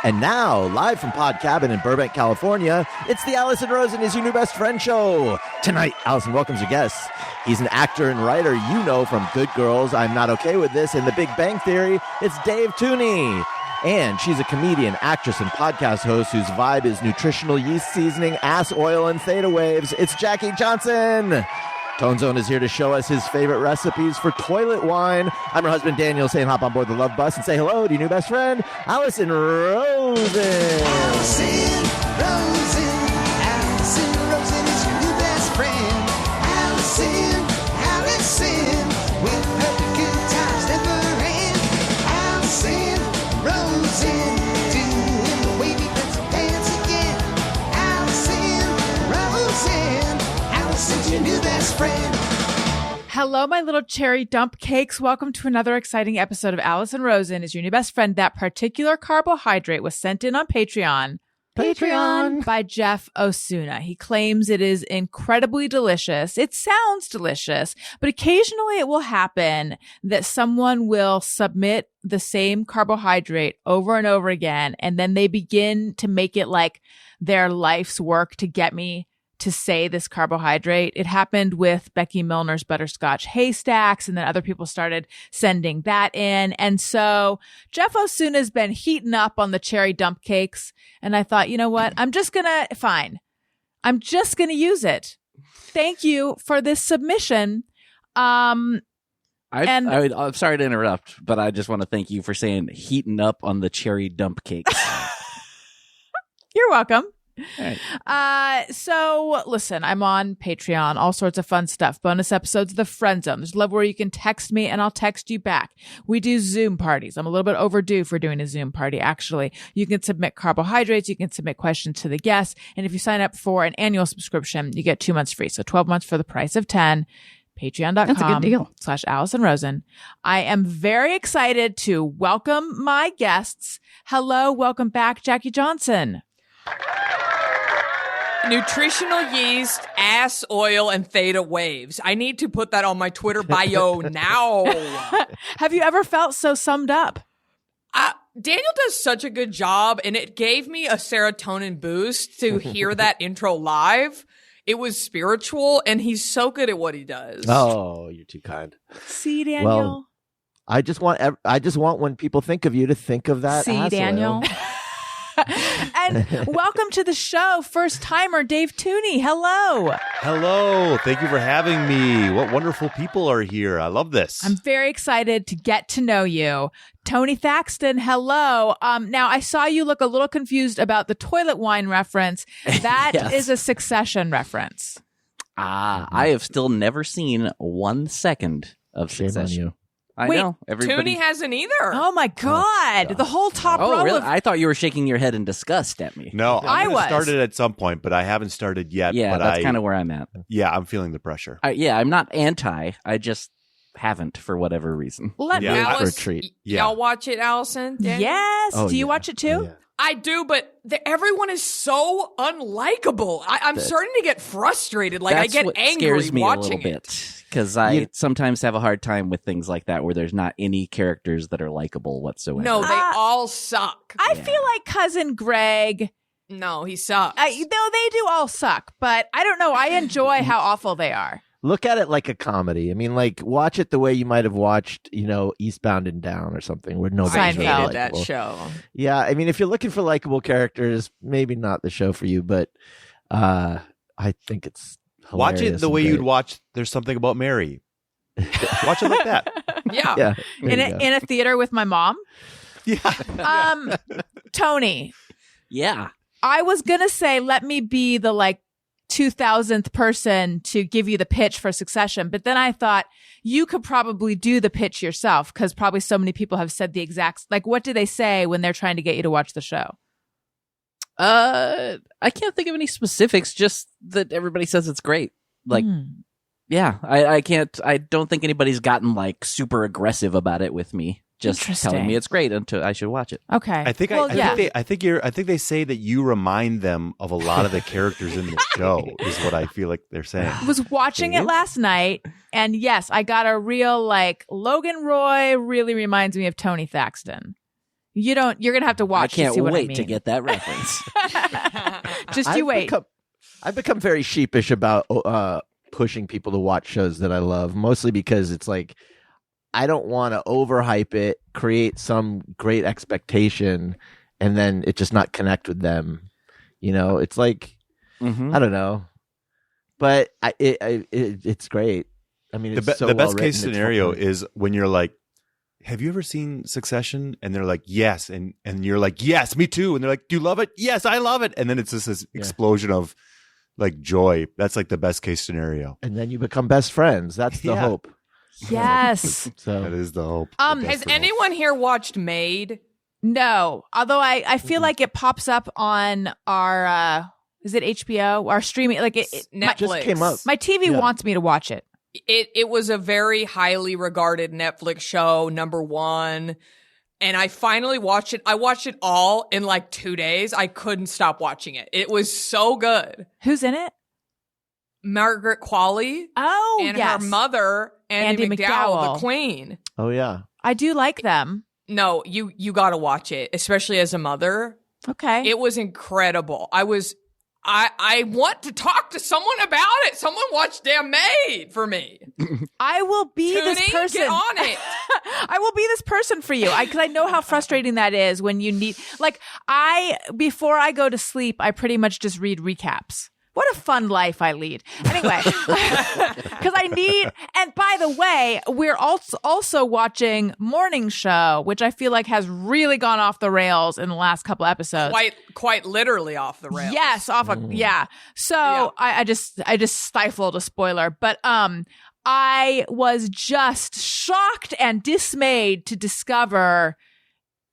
And now, live from Pod Cabin in Burbank, California, it's the Alison Rosen is Your New Best Friend show. Tonight, Alison welcomes her guests. He's an actor and writer you know from Good Girls, I'm Not Okay With This, and The Big Bang Theory. It's Dave Theune. And she's a comedian, actress, and podcast host whose vibe is nutritional yeast seasoning, ass oil, and theta waves. It's Jackie Johnson. Tone Zone is here to show us his favorite recipes for toilet wine. I'm her husband, Daniel, saying hop on board the love bus and say hello to your new best friend, Alison Rosen. Alison Rosen. Alison Rosen is your new best friend. Alison with her good times never end. Alison Rosen, doing the wavy pencil dance again. Allison's your new best friend. Hello, my little cherry dump cakes. Welcome to another exciting episode of Alison Rosen is Your New Best Friend. That particular carbohydrate was sent in on Patreon by Jeff Osuna. He claims it is incredibly delicious. It sounds delicious, but occasionally it will happen that someone will submit the same carbohydrate over and over again, and then they begin to make it like their life's work to get me to say this carbohydrate. It happened with Becky Milner's butterscotch haystacks, and then other people started sending that in. And so Jeff Osuna has been heating up on the cherry dump cakes. And I thought, you know what? I'm just going to use it. Thank you for this submission. I'm sorry to interrupt, but I just want to thank you for saying heating up on the cherry dump cakes. You're welcome. Right. So listen, I'm on Patreon, all sorts of fun stuff, bonus episodes of The Friend Zone. There's love where you can text me and I'll text you back. We do Zoom parties. I'm a little bit overdue for doing a Zoom party, actually. You can submit carbohydrates. You can submit questions to the guests. And if you sign up for an annual subscription, you get 2 months free. So 12 months for the price of 10. That's a good deal. Patreon.com/Alison Rosen. I am very excited to welcome my guests. Hello, welcome back, Jackie Johnson. Nutritional yeast, ass oil, and theta waves. I need to put that on my Twitter bio now. Have you ever felt so summed up? Daniel does such a good job, and it gave me a serotonin boost to hear that intro live. It was spiritual, and he's so good at what he does. Oh, you're too kind. See, Daniel? Well, I just want when people think of you to think of that. See, Daniel? And welcome to the show, first timer Dave Theune. Hello. Hello. Thank you for having me. What wonderful people are here. I love this. I'm very excited to get to know you. Tony Thaxton, hello. Now, I saw you look a little confused about the toilet wine reference. That Yes. is a Succession reference. I have still never seen 1 second of Shame on Succession. you. I Wait, know. Everybody. Tooney hasn't either. Oh, my God. The whole top Oh, row really? of... I thought you were shaking your head in disgust at me. No, I I'm going was. to start it at some point, but I haven't started yet. Yeah, but that's kind of where I'm at. Yeah, I'm feeling the pressure. I'm not anti. I just haven't for whatever reason. Let Yeah. me... For a Alice, treat. Yeah. y'all watch it, Allison? Daniel? Yes. Oh, Do you yeah. watch it too? Oh, yeah. I do, but everyone is so unlikable. I'm starting to get frustrated. Like, I That's get what angry scares me watching a little it. bit because I sometimes have a hard time with things like that where there's not any characters that are likable whatsoever. No, they all suck. I feel like Cousin Greg... No, he sucks. No, they do all suck, but I don't know. I enjoy how awful they are. Look at it like a comedy. I mean, like, watch it the way you might have watched, Eastbound and Down or something, where nobody's I Seinfeld. really hated that likable. show. Yeah, I mean, if you're looking for likable characters, maybe not the show for you, but I think it's hilarious. Watch it the and way great. you'd watch There's Something About Mary. Watch it like that. Yeah. Yeah, there you go. In a theater with my mom. Yeah. Tony, Yeah. I was going to say, let me be the 2000th person to give you the pitch for Succession. But then I thought you could probably do the pitch yourself because probably so many people have said the exact, what do they say when they're trying to get you to watch the show? I can't think of any specifics, just that everybody says it's great. Yeah, I don't think anybody's gotten super aggressive about it with me. Just telling me it's great until I should watch it. Okay. I think I think they say that you remind them of a lot of the characters in the show is what I feel like they're saying. I was watching it last night, and yes, I got a real Logan Roy really reminds me of Tony Thaxton. You're going to have to watch I can't to see what wait I mean. to get that reference. Just you wait. I've become very sheepish about pushing people to watch shows that I love, mostly because it's like I don't want to overhype it, create some great expectation, and then it just not connect with them. You know, it's like I don't know, but it's great. I mean, it's the best case scenario is when you're like, have you ever seen Succession? And they're like, yes. And you're like, yes, me too. And they're like, do you love it? Yes, I love it. And then it's just this explosion of like joy. That's like the best case scenario. And then you become best friends. That's the hope. Yes. So that is the hope. Has anyone here watched Maid? No. Although I feel like it pops up on our, is it HBO? Our streaming, like Netflix. Just came up. My TV wants me to watch it. It was a very highly regarded Netflix show, #1. And I finally watched it. I watched it all in like 2 days. I couldn't stop watching it. It was so good. Who's in it? Margaret Qualley. Oh, and yes. her mother, Andy McDowell, the queen. Oh, yeah. I do like them. No, you got to watch it, especially as a mother. Okay. It was incredible. I want to talk to someone about it. Someone watch damn Maid for me. I will be Toonie, this person. get on it. I will be this person for you. Because I know how frustrating that is when you need, like, before I go to sleep, I pretty much just read recaps. What a fun life I lead. Anyway, because and by the way, we're also watching Morning Show, which I feel like has really gone off the rails in the last couple episodes. Quite literally off the rails. Yes, yeah. So yeah. I just stifled a spoiler, but I was just shocked and dismayed to discover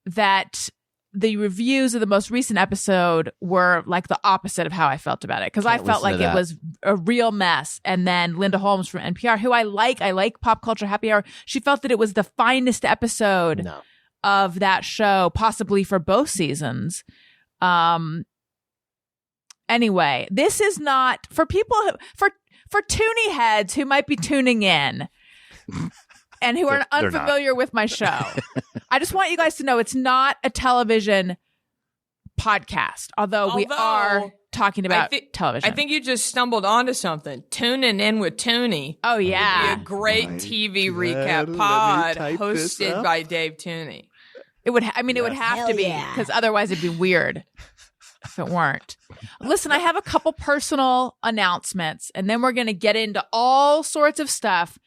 that the reviews of the most recent episode were like the opposite of how I felt about it. Because I felt like it was a real mess. And then Linda Holmes from NPR, who I like Pop Culture Happy Hour, she felt that it was the finest episode of that show, possibly for both seasons. Anyway, this is not for people for Toonie heads who might be tuning in and who are unfamiliar with my show. I just want you guys to know it's not a television podcast, although we are talking about television. I think you just stumbled onto something. Tuning in with Toonie. Oh, yeah. Would be a great TV recap pod hosted by Dave Tooney. It would have to be, because otherwise it'd be weird if it weren't. Listen, I have a couple personal announcements, and then we're going to get into all sorts of stuff.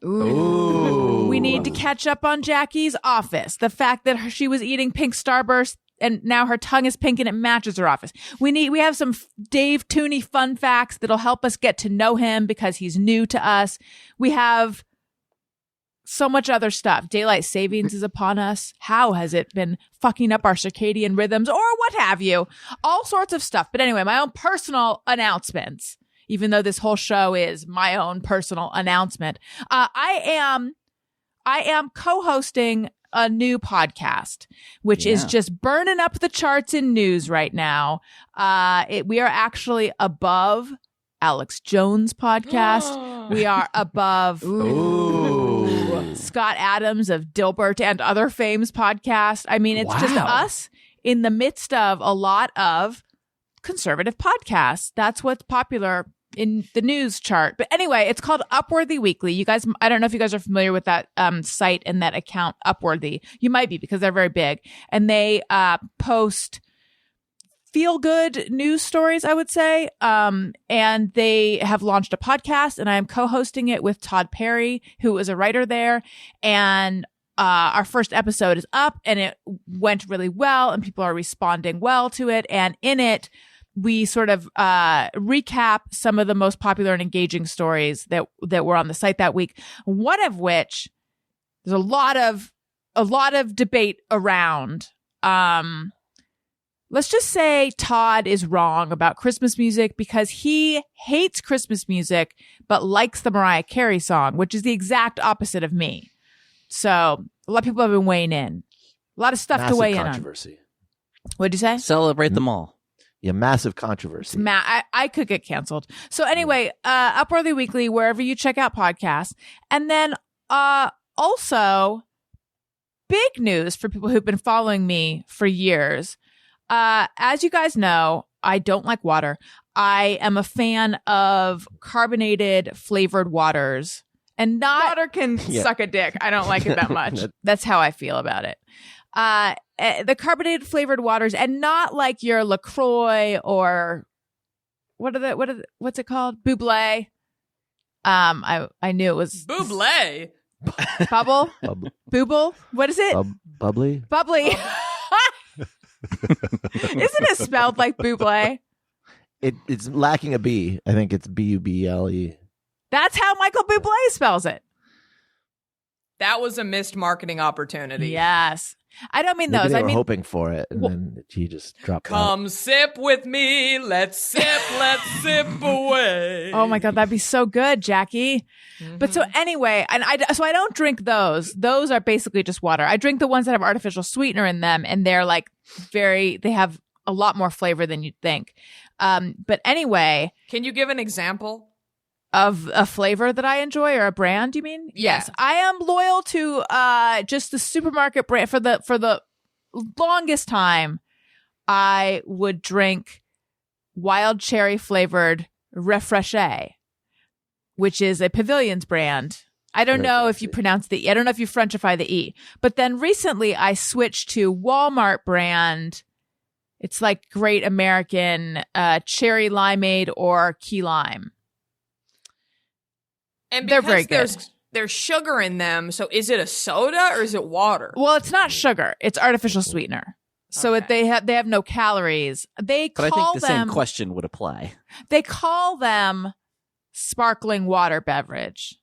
Ooh. We need to catch up on Jackie's office. The fact that she was eating pink Starburst and now her tongue is pink and it matches her office. We have some Dave Tooney fun facts that'll help us get to know him because he's new to us. We have so much other stuff. Daylight savings is upon us. How has it been fucking up our circadian rhythms or what have you? All sorts of stuff. But anyway, my own personal announcements. Even though this whole show is my own personal announcement, I am co-hosting a new podcast, which is just burning up the charts in news right now. We are actually above Alex Jones' podcast. We are above Scott Adams of Dilbert and Other Fame's podcast. I mean, it's just us in the midst of a lot of conservative podcasts. That's what's popular in the news chart. But anyway, it's called Upworthy Weekly. You guys, I don't know if you guys are familiar with that site and that account, Upworthy. You might be, because they're very big. And they post feel-good news stories, I would say. And they have launched a podcast, and I am co-hosting it with Todd Perry, who is a writer there. And our first episode is up, and it went really well, and people are responding well to it. And in it, we sort of recap some of the most popular and engaging stories that were on the site that week. One of which there's a lot of debate around. Let's just say Todd is wrong about Christmas music because he hates Christmas music but likes the Mariah Carey song, which is the exact opposite of me. So a lot of people have been weighing in. A lot of stuff to weigh in on. Controversy. What'd you say? Celebrate them all. Yeah, massive controversy. I could get canceled. So anyway, Upworthy Weekly, wherever you check out podcasts. And then also, big news for people who've been following me for years. As you guys know, I don't like water. I am a fan of carbonated flavored waters, and not water can suck a dick. I don't like it that much. That's how I feel about it. The carbonated flavored waters, and not like your LaCroix or what's it called? Buble. I knew it was Buble. Bubble? Booble? What is it? Bubbly? Bubbly. Isn't it spelled like buble? It's lacking a B. I think it's Buble. That's how Michael Bublé spells it. That was a missed marketing opportunity. Yes. I don't mean Maybe those. they I were mean hoping for it, and then he just dropped out. Come sip with me. Let's sip away. oh my God, that'd be so good, Jackie. But so anyway, and I don't drink those. Those are basically just water. I drink the ones that have artificial sweetener in them, and they're like they have a lot more flavor than you'd think. But anyway. Can you give an example? Of a flavor that I enjoy, or a brand, you mean? Yeah. Yes. I am loyal to just the supermarket brand. For the longest time, I would drink wild cherry flavored Refreshe, which is a Pavilion's brand. I don't know if you pronounce the E. I don't know if you Frenchify the E. But then recently I switched to Walmart brand. It's like Great American cherry limeade or key lime. And They're because very good. there's sugar in them, so is it a soda or is it water? Well, it's not sugar; it's artificial sweetener. So they have no calories. But I think the same question would apply. They call them sparkling water beverage,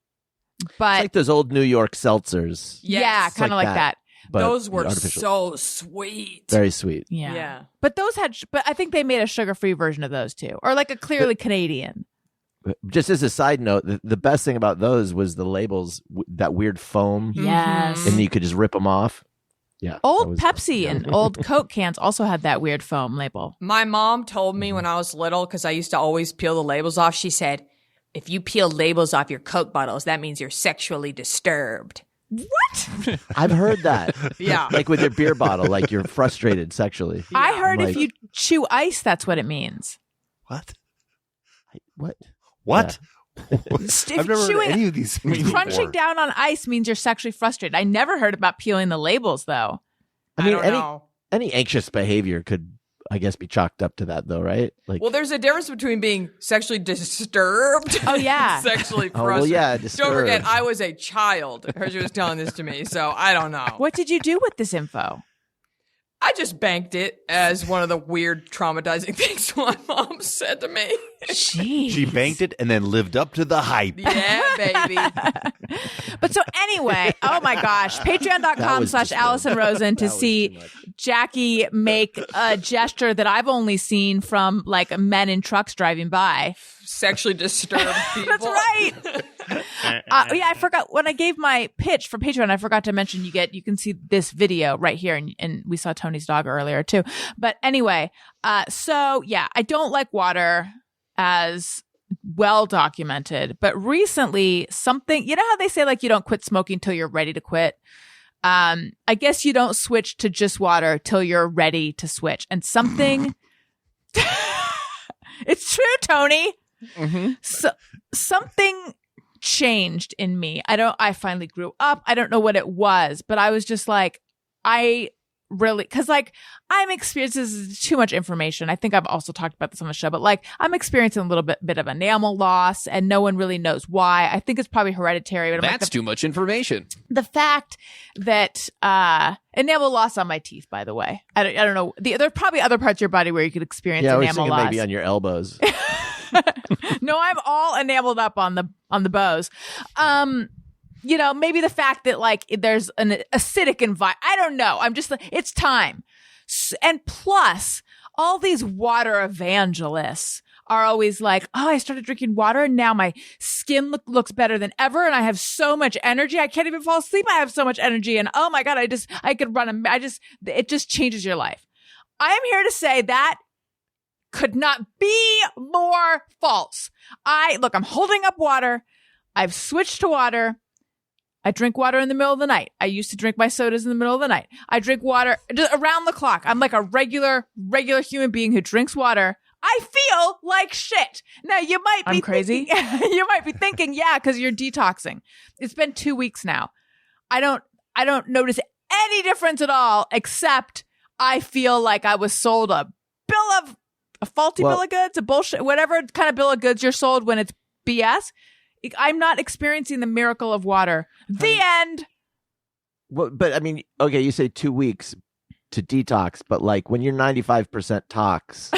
but It's like those old New York seltzers. yeah, Yes. kind of like that. But Those were artificial. so sweet. Very sweet. Yeah, but those had. But I think they made a sugar-free version of those too, or like a clearly Canadian. Just as a side note, the best thing about those was the labels, that weird foam, Yes. and you could just rip them off. Yeah. Old Pepsi and old Coke cans also had that weird foam label. My mom told me when I was little, because I used to always peel the labels off, she said, if you peel labels off your Coke bottles, that means you're sexually disturbed. What? I've heard that. Yeah. Like with your beer bottle, like you're frustrated sexually. I heard I'm if like- you chew ice, that's what it means. What? What? What? If I've never heard chewing- any of these things Crunching before. down on ice means you're sexually frustrated. I never heard about peeling the labels, though. I mean, don't know. any anxious behavior could, I guess, be chalked up to that, though, right? Like, Well, there's a difference between being sexually disturbed Oh, yeah. and sexually oh, frustrated. well, yeah, Don't forget, disturbed. I was a child. She was telling this to me, so I don't know. What did you do with this info? I just banked it as one of the weird, traumatizing things my mom said to me. Jeez. She banked it and then lived up to the hype. Yeah, baby. But so anyway, oh my gosh, That was patreon.com/Allison Rosen to That was see too much. Jackie make a gesture that I've only seen from like men in trucks driving by. Sexually disturbed people. That's right. Yeah, I forgot when I gave my pitch for Patreon. I forgot to mention you can see this video right here, and we saw Tony's dog earlier too. But anyway, so yeah, I don't like water, as well documented. But recently, something, you know how they say like you don't quit smoking till you're ready to quit. I guess you don't switch to just water till you're ready to switch, and something. It's true, Tony. Mm-hmm. So something changed in me. I finally grew up. I don't know what it was, but I was just like, because like I'm experiencing, this is too much information. I think I've also talked about this on the show, but like I'm experiencing a little bit of enamel loss, and no one really knows why. I think it's probably hereditary. But That's too much information. the fact that enamel loss on my teeth, by the way, I don't know. There are probably other parts of your body where you could experience Yeah, I was enamel thinking loss. maybe on your elbows. No, I'm all enameled up on the bows. Maybe the fact that like there's an acidic environment. I don't know. I'm just like, it's time. And plus, all these water evangelists are always like, oh, I started drinking water and now my skin looks better than ever. And I have so much energy. I can't even fall asleep. I have so much energy. And oh my God, I could run it just changes your life. I am here to say that could not be more false. I'm holding up water. I've switched to water. I drink water in the middle of the night. I used to drink my sodas in the middle of the night. I drink water just around the clock. I'm like a regular human being who drinks water. I feel like shit. Now you might be crazy. You might be thinking, yeah, because you're detoxing. It's been 2 weeks now. I don't notice any difference at all, except I feel like I was sold a faulty bill of goods, a bullshit, whatever kind of bill of goods you're sold when it's BS. I'm not experiencing the miracle of water. The end. Well, but I mean, okay, you say 2 weeks to detox, but like when you're 95% tox,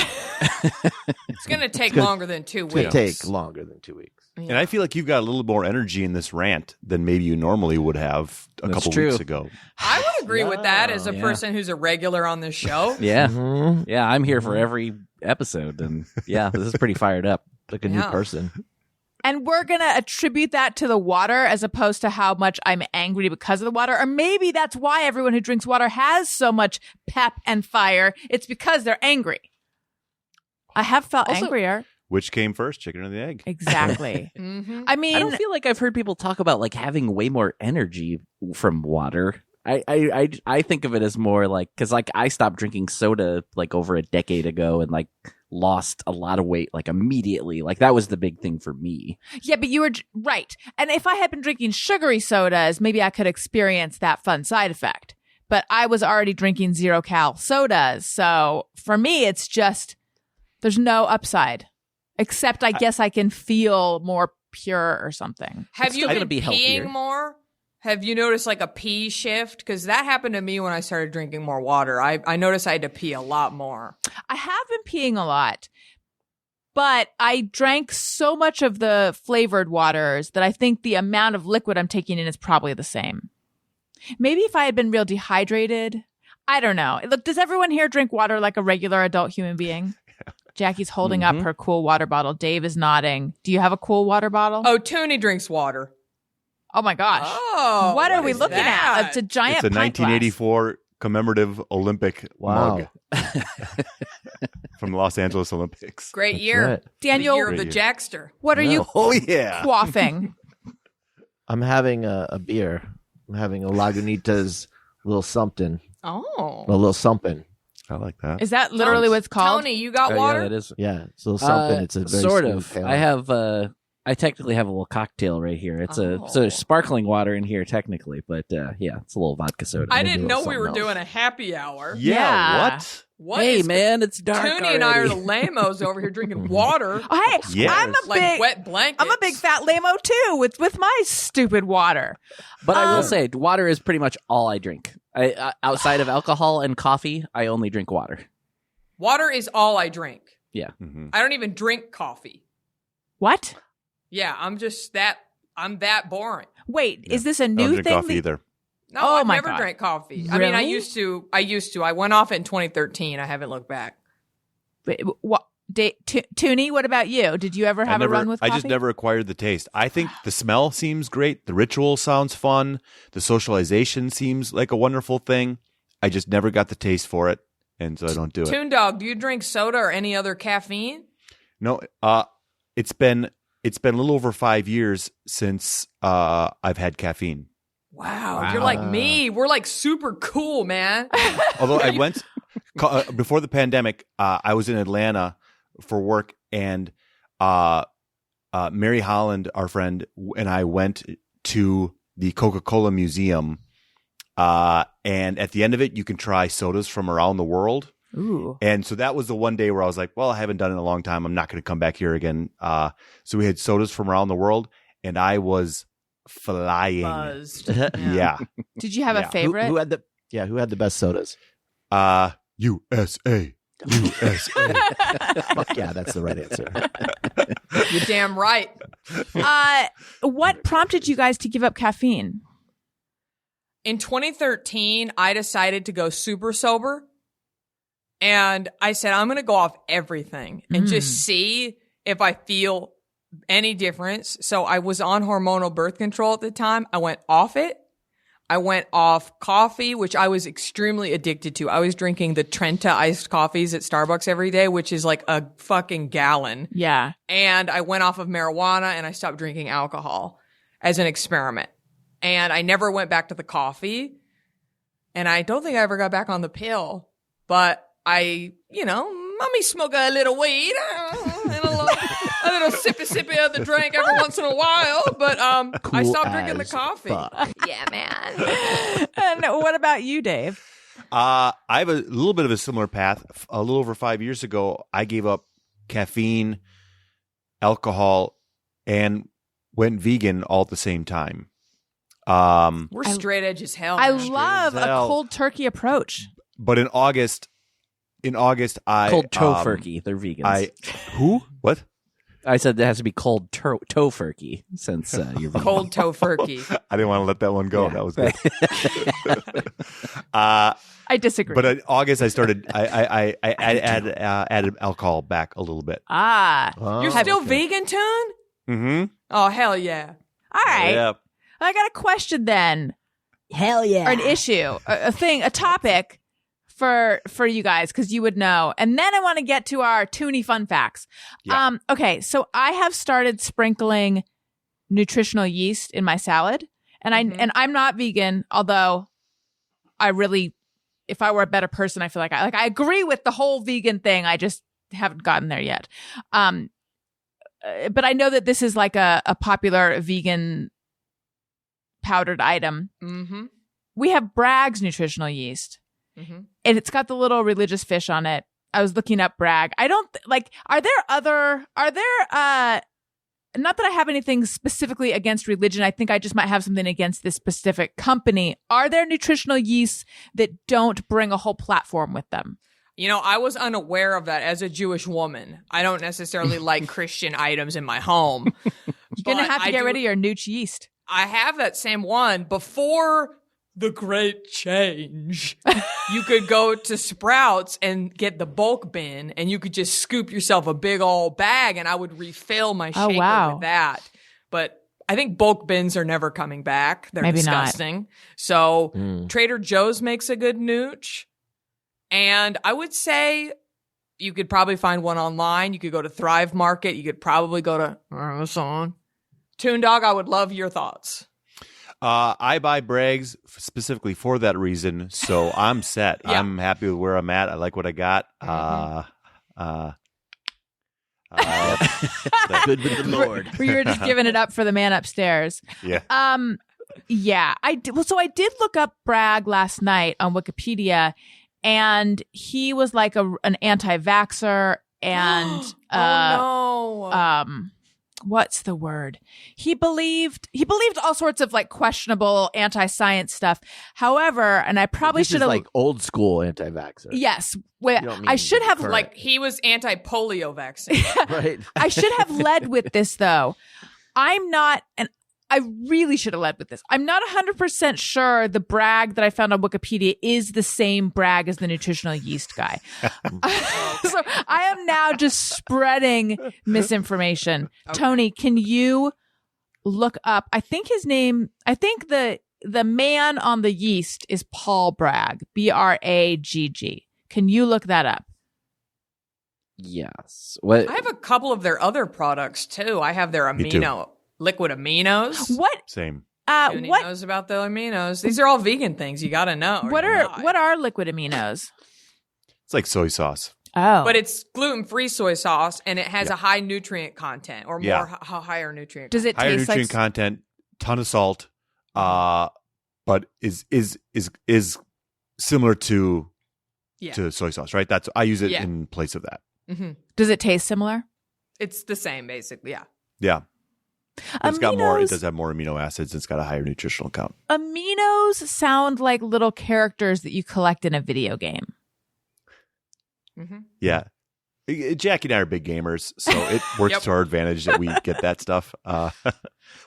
It's going to take longer than 2 it's weeks. going to take longer than 2 weeks. And I feel like you've got a little more energy in this rant than maybe you normally would have a That's couple true. weeks ago. I would agree with that as a Yeah. person who's a regular on this show. Yeah. Mhm. Yeah, I'm here for every episode. And yeah, this is pretty fired up. Like a new Yeah. person. And we're going to attribute that to the water as opposed to how much I'm angry because of the water. Or maybe that's why everyone who drinks water has so much pep and fire. It's because they're angry. I have felt Also- angrier. Which came first, chicken or the egg? Exactly. Mm-hmm. I mean, I don't feel like I've heard people talk about like having way more energy from water. I think of it as more like, because like I stopped drinking soda like over a decade ago and like lost a lot of weight like immediately. Like that was the big thing for me. yeah, but you were right. And if I had been drinking sugary sodas, maybe I could experience that fun side effect. But I was already drinking 0-cal sodas. So for me, it's just, there's no upside. Except I guess I can feel more pure or something. Have It's you still been gonna be peeing healthier. more? Have you noticed like a pee shift? Because that happened to me when I started drinking more water. I noticed I had to pee a lot more. I have been peeing a lot, but I drank so much of the flavored waters that I think the amount of liquid I'm taking in is probably the same. Maybe if I had been real dehydrated, I don't know. Look, does everyone here drink water like a regular adult human being? Jackie's holding up her cool water bottle. Dave is nodding. Do you have a cool water bottle? Oh, Theune drinks water. Oh my gosh. Oh, what are we is looking that? at? It's a giant It's a pint glass. 1984 commemorative Olympic Wow. mug from Los Angeles Olympics. Great That's year. right. Daniel, The year of the Great year. Jackster. what are you Oh, yeah. quaffing? I'm having a beer. I'm having a Lagunitas little something. A Oh. little something. I like that. Is that literally what it's called? Tony, you got Oh, water? yeah, that is. Yeah, it's a little something. It's a very sort smooth of. pale. I have. I technically have a little cocktail right here. It's Oh. a sparkling water in here technically, but yeah, it's a little vodka soda. I Maybe didn't a know little we were something else. doing a happy hour. Yeah. What? What hey is man, it's dark. Tony and I are the already. lamos over here drinking water. Hey, Yes. I'm a Like big wet blankets. I'm a big fat lamo too with my stupid water. But I will say, water is pretty much all I drink. Outside of alcohol and coffee, I only drink water. Water is all I drink. Mhm. I don't even drink coffee. What? Yeah, I'm that boring. Wait, is this a I don't new drink thing? coffee that- either. No, Oh I've my never God. drank coffee. I mean, I Really? used to. I went off in 2013. I haven't looked back. Wait, what? Toonie, what about you? Did you ever have a run with coffee? I just never acquired the taste. I think the smell seems great. The ritual sounds fun. The socialization seems like a wonderful thing. I just never got the taste for it, and so I don't do it. Toon Dog, do you drink soda or any other caffeine? No, it's been a little over 5 years since I've had caffeine. Wow, you're like me. We're like super cool, man. Although I went before the pandemic, I was in Atlanta for work, and Mary Holland, our friend, and I went to the Coca-Cola Museum. And at the end of it, you can try sodas from around the world. Ooh. And so that was the one day where I was like, well, I haven't done it in a long time. I'm not going to come back here again. So we had sodas from around the world, and I was flying. Buzzed. Yeah. Did you have Yeah. a favorite? Who had the best sodas? USA. USA. Fuck yeah, that's the right answer. You're damn right. What prompted you guys to give up caffeine? In 2013, I decided to go super sober. And I said, I'm going to go off everything and just see if I feel any difference. So I was on hormonal birth control at the time. I went off it. I went off coffee, which I was extremely addicted to. I was drinking the Trenta iced coffees at Starbucks every day, which is like a fucking gallon. Yeah. And I went off of marijuana and I stopped drinking alcohol as an experiment. And I never went back to the coffee. And I don't think I ever got back on the pill. But mommy smoke a little weed and a little sippy of the drink every once in a while. But I stopped drinking the coffee. Yeah, man. And what about you, Dave? I have a little bit of a similar path. A little over 5 years ago, I gave up caffeine, alcohol, and went vegan all at the same time. We're straight edge as hell. I man. love a cold turkey approach. But in August, I Cold tofurkey. They're vegans. Who? What? I said there has to be cold tofurkey since you're vegan. Cold tofurkey. I didn't want to let that one go. Yeah. That was good. I disagree. But in August, I started. I added alcohol back a little bit. You're still vegan, Theune? Mm-hmm. Oh, hell yeah. All right. Yeah. I got a question then. Hell yeah. Or an issue, a thing, a topic for you guys, because you would know. And then I want to get to our Theune fun facts. Yeah. Okay, so I have started sprinkling nutritional yeast in my salad. And I'm not vegan, although I really, if I were a better person, I feel like I agree with the whole vegan thing. I just haven't gotten there yet. But I know that this is like a popular vegan powdered item. Mm-hmm. We have Bragg's nutritional yeast, and it's got the little religious fish on it. I was looking up Bragg. I don't are there not that I have anything specifically against religion. I think I just might have something against this specific company. Are there nutritional yeasts that don't bring a whole platform with them? I was unaware of that as a Jewish woman. I don't necessarily like Christian items in my home. You're going to have to get rid of your Nooch yeast. I have that same one. Before the great change, you could go to Sprouts and get the bulk bin, and you could just scoop yourself a big old bag, and I would refill my shaker with that. But I think bulk bins are never coming back. They're Maybe disgusting. Not. So Trader Joe's makes a good nooch. And I would say you could probably find one online. You could go to Thrive Market. You could probably go to Amazon. Theune Dog, I would love your thoughts. I buy Bragg's specifically for that reason, so I'm set. Yeah. I'm happy with where I'm at. I like what I got. Good with the Lord. Where you're just giving it up for the man upstairs. Yeah. Yeah. I did look up Bragg last night on Wikipedia, and he was like an anti-vaxxer and oh no. What's the word? He believed all sorts of like questionable anti-science stuff. However, and I probably should have like old school anti-vaxxer. Yes. I should have like he was anti-polio vaccine. Right. I should have led with this though. I'm not, and I really should have led with this. I'm not 100% sure the Bragg that I found on Wikipedia is the same Bragg as the nutritional yeast guy. So I am now just spreading misinformation. Okay. Tony, can you look up? I think the man on the yeast is Paul Bragg, Bragg. Can you look that up? Yes. What? I have a couple of their other products too. I have their liquid aminos. What? Same. What knows about the aminos? These are all vegan things. You got to know. What are liquid aminos? It's like soy sauce. Oh, but it's gluten-free soy sauce, and it has a high nutrient content, or more higher nutrient. Does it higher taste nutrient content? Ton of salt. But is similar to soy sauce, right? I use it in place of that. Mm-hmm. Does it taste similar? It's the same, basically. Yeah. Yeah. It's got more. It does have more amino acids. It's got a higher nutritional count. Aminos sound like little characters that you collect in a video game. Mm-hmm. Yeah. Jackie and I are big gamers, so it works to our advantage that we get that stuff.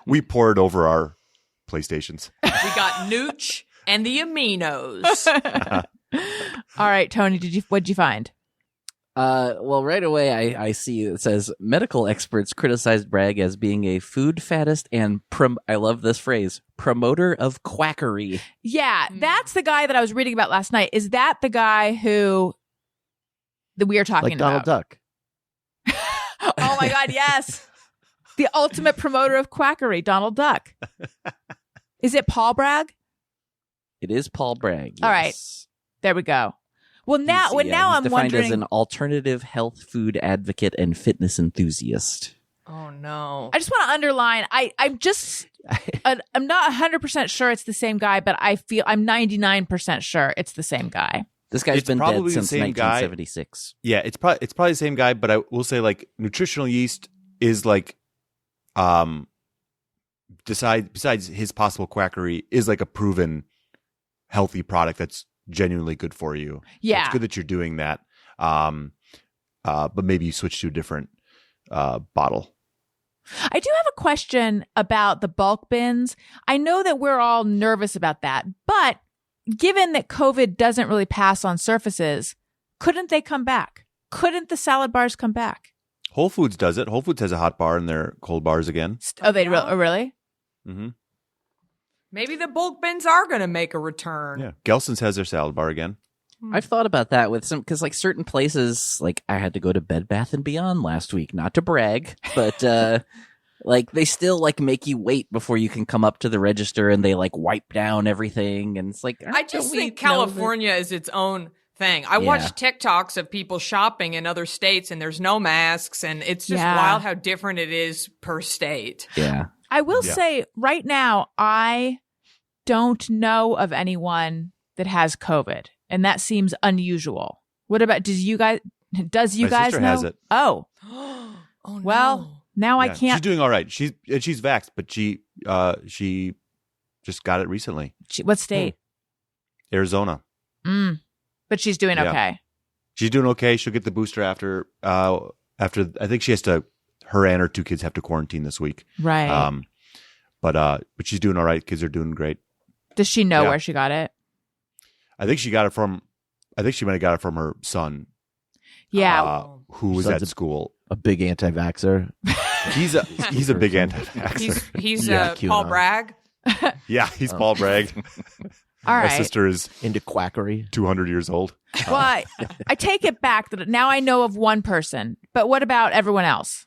We pour it over our PlayStations. We got Nooch and the aminos. All right, Tony, what'd you find? Well, right away I see it says medical experts criticized Bragg as being a food faddist and I love this phrase, promoter of quackery. Yeah, that's the guy that I was reading about last night. Is that the guy that we are talking Donald about? Duck. Oh my God, yes. The ultimate promoter of quackery, Donald Duck. Is it Paul Bragg? It is Paul Bragg. All right. yes. There we go. Well, now, He's I'm defined wondering. as an alternative health food advocate and fitness enthusiast. Oh no. I just want to underline. I'm not 100% sure it's the same guy, but I'm 99% sure it's the same guy. This guy's It's been probably dead the since same guy. 1976. Yeah, it's probably the same guy, but I will say like nutritional yeast is like besides his possible quackery is like a proven healthy product that's genuinely good for you. So Yeah. it's good that you're doing that. But maybe you switch to a different bottle. I do have a question about the bulk bins. I know that we're all nervous about that, but given that COVID doesn't really pass on surfaces, couldn't they come back? Couldn't the salad bars come back? Whole Foods does it. Whole Foods has a hot bar in their cold bars again. Oh, they Yeah. really? Mm-hmm. Maybe the bulk bins are going to make a return. Yeah, Gelson's has their salad bar again. I've thought about that with some, because like certain places, like I had to go to Bed Bath & Beyond last week, not to brag, but like they still like make you wait before you can come up to the register, and they like wipe down everything, and it's like I just think California is its own thing. I watch TikToks of people shopping in other states and there's no masks, and it's just wild how different it is per state. Yeah. I will say right now, I don't know of anyone that has COVID, and that seems unusual. What about, does you guys My know? sister has it. Oh, Oh no. well, now I Yeah, can't. She's doing all right. She's vaxxed, but she just got it recently. What state? Arizona. But she's doing Yeah. okay. She's doing okay. She'll get the booster after I think she has to. Her and her two kids have to quarantine this week. Right. But she's doing all right. Kids are doing great. Does she know yeah. where she got it? I think she got it from. I think she might have got it from her son. Yeah. Who was Son's at school. A big anti-vaxxer. He's a big anti-vaxxer. He's Yeah, Paul QAnon. Bragg. Yeah, he's Paul Bragg. All My right. sister is Into quackery. 200 years old. Well, I take it back that now I know of one person, but what about everyone else?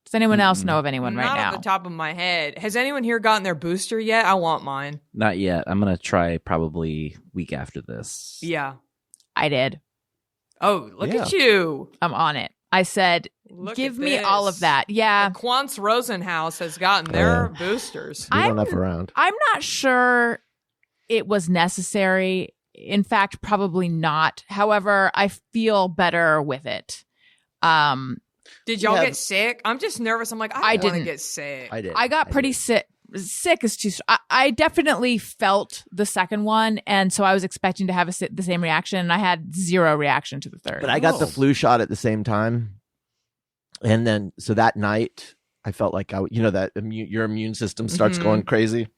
Does anyone else know of anyone right Not now? off the top of my head. Has anyone here gotten their booster yet? I want mine. Not yet. I'm going to try probably week after this. Yeah. I did. Oh, look Yeah. at you. I'm on it. I said, Look give at me all of this. that. Yeah. The Quantz Rosenhaus has gotten their boosters. We don't I'm- have around. I'm not sure it was necessary. In fact, probably not. However, I feel better with it. Did y'all Yeah. get sick? I'm just nervous. I'm like, I I don't want to didn't. get sick. I did. I got pretty sick. Sick is too. I definitely felt the second one, and so I was expecting to have the same reaction, and I had zero reaction to the third. But I got the Oh. flu shot at the same time. And then, so that night, I felt like that your immune system starts Mhm. going crazy.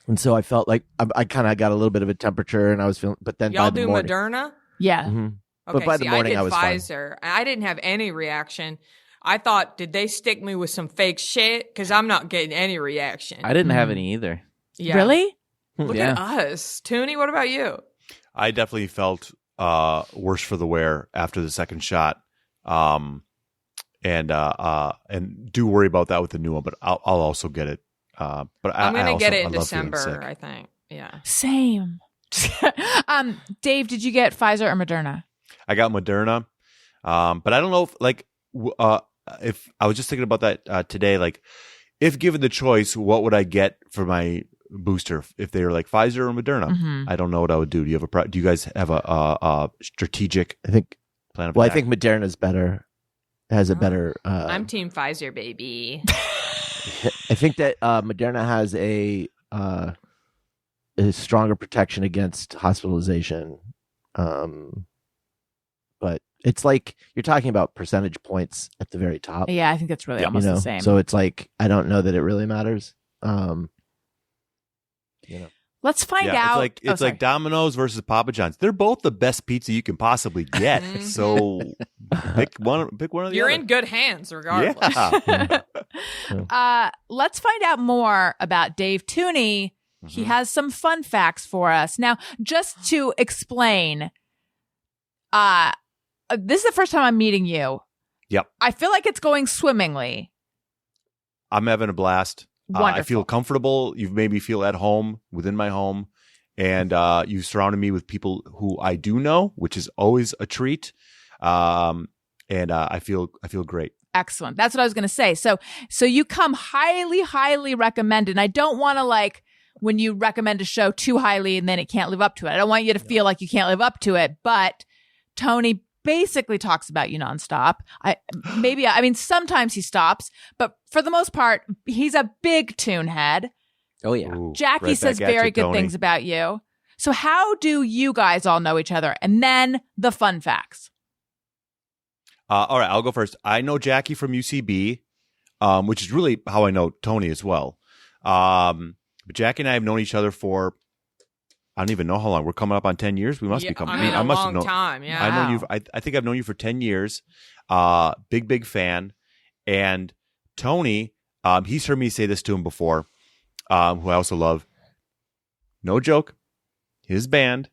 And so I felt like I kind of got a little bit of a temperature, and I was feeling, but then Y'all by the do morning, Moderna? yeah. Mhm. Okay, But by the see, morning, I I did was fine. Pfizer. I didn't have any reaction. I thought, did they stick me with some fake shit? Because I'm not getting any reaction. I didn't have any either. Yeah. Really? Look Yeah. at us. Tooney, what about you? I definitely felt worse for the wear after the second shot. And do worry about that with the new one, but I'll also get it. But I'm going to get it in I love feeling December, sick. I think. Yeah. Same. Dave, did you get Pfizer or Moderna? I got Moderna, but I don't know if I was just thinking about that today. Like, if given the choice, what would I get for my booster? If they were like Pfizer or Moderna, Mhm. I don't know what I would do. Do you have do you guys have a strategic I think. plan of Well, I attack? think Moderna's better. Has a better. I'm Team Pfizer, baby. I think that Moderna has a stronger protection against hospitalization. But it's like you're talking about percentage points at the very top. Yeah, I think that's really Yeah. almost the same. So it's like I don't know that it really matters. Let's find yeah, out. It's like Domino's versus Papa John's. They're both the best pizza you can possibly get. Mhm. So pick one of the You're other. in good hands, regardless. Yeah. Let's find out more about Dave Tooney. He Mhm. has some fun facts for us. Now, just to explain, this is the first time I'm meeting you. Yep. I feel like it's going swimmingly. I'm having a blast. Wonderful. I feel comfortable. You've made me feel at home within my home. And you've surrounded me with people who I do know, which is always a treat. And I feel great. Excellent. That's what I was going to say. So you come highly, highly recommended. And I don't want to like when you recommend a show too highly and then it can't live up to it. I don't want you to feel like you can't live up to it. But Tony basically talks about you nonstop. I mean, sometimes he stops, but for the most part, he's a big Theune head. Oh, yeah. Ooh, Jackie right says back at very you, good Tony. things about you. So how do you guys all know each other? And then the fun facts. All right, I'll go first. I know Jackie from UCB, which is really how I know Tony as well. But Jackie and I have known each other for, I don't even know how long. We're coming up on 10 years. We must be coming. I must long have known. time. Yeah. I know you. I think I've known you for 10 years. Big fan. And Tony, he's heard me say this to him before, who I also love. No joke. His band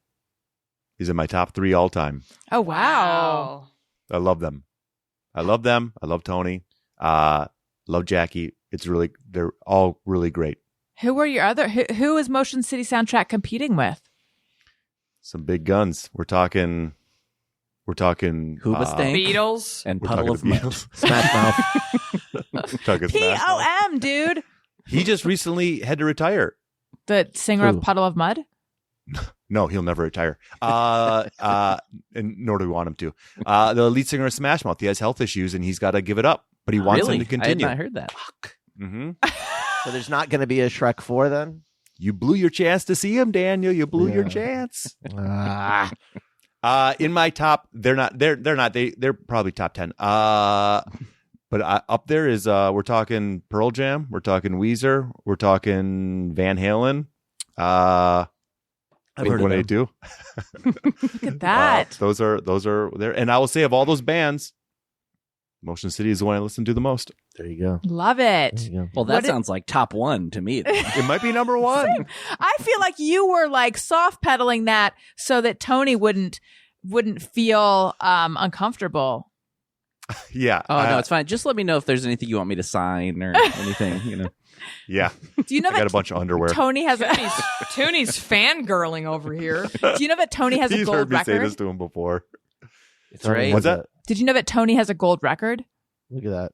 is in my top 3 all time. Oh, wow. I love them. I love Tony. Love Jackie. They're all really great. Who were your other? Who is Motion City Soundtrack competing with? Some big guns. We're talking Hoobastank Beatles. and We're Puddle talking of the Mud. Beatles. Smash Mouth. We're talking Smash Mouth. POM, dude. He just recently had to retire. The singer Who? of Puddle of Mud. No, he'll never retire. And nor do we want him to. The lead singer of Smash Mouth, he has health issues and he's got to give it up, but he wants Really? him to continue. I had not heard that. Mm-hmm. So there's not going to be a Shrek 4 then? You blew your chance to see him, Daniel. You blew your chance. Ah. In my top, they're not. They're probably top 10. But up there is we're talking Pearl Jam, we're talking Weezer, we're talking Van Halen. I've heard of them. 182. Look at that. Those are there. And I will say of all those bands, Motion City is the one I listen to the most. There you go. Love There it. you go. Well, that sounds like top 1 to me. It might be number 1. I feel like you were like soft pedaling that so that Tony wouldn't feel uncomfortable. Yeah. Oh, no, it's fine. Just let me know if there's anything you want me to sign or anything, Yeah. Do you know I got that a bunch of underwear. Tony has Tony's fangirling over here. Do you know that Tony has a He's gold heard me say record? this to him before. It's right. What's that? Did you know that Tony has a gold record? Look at that.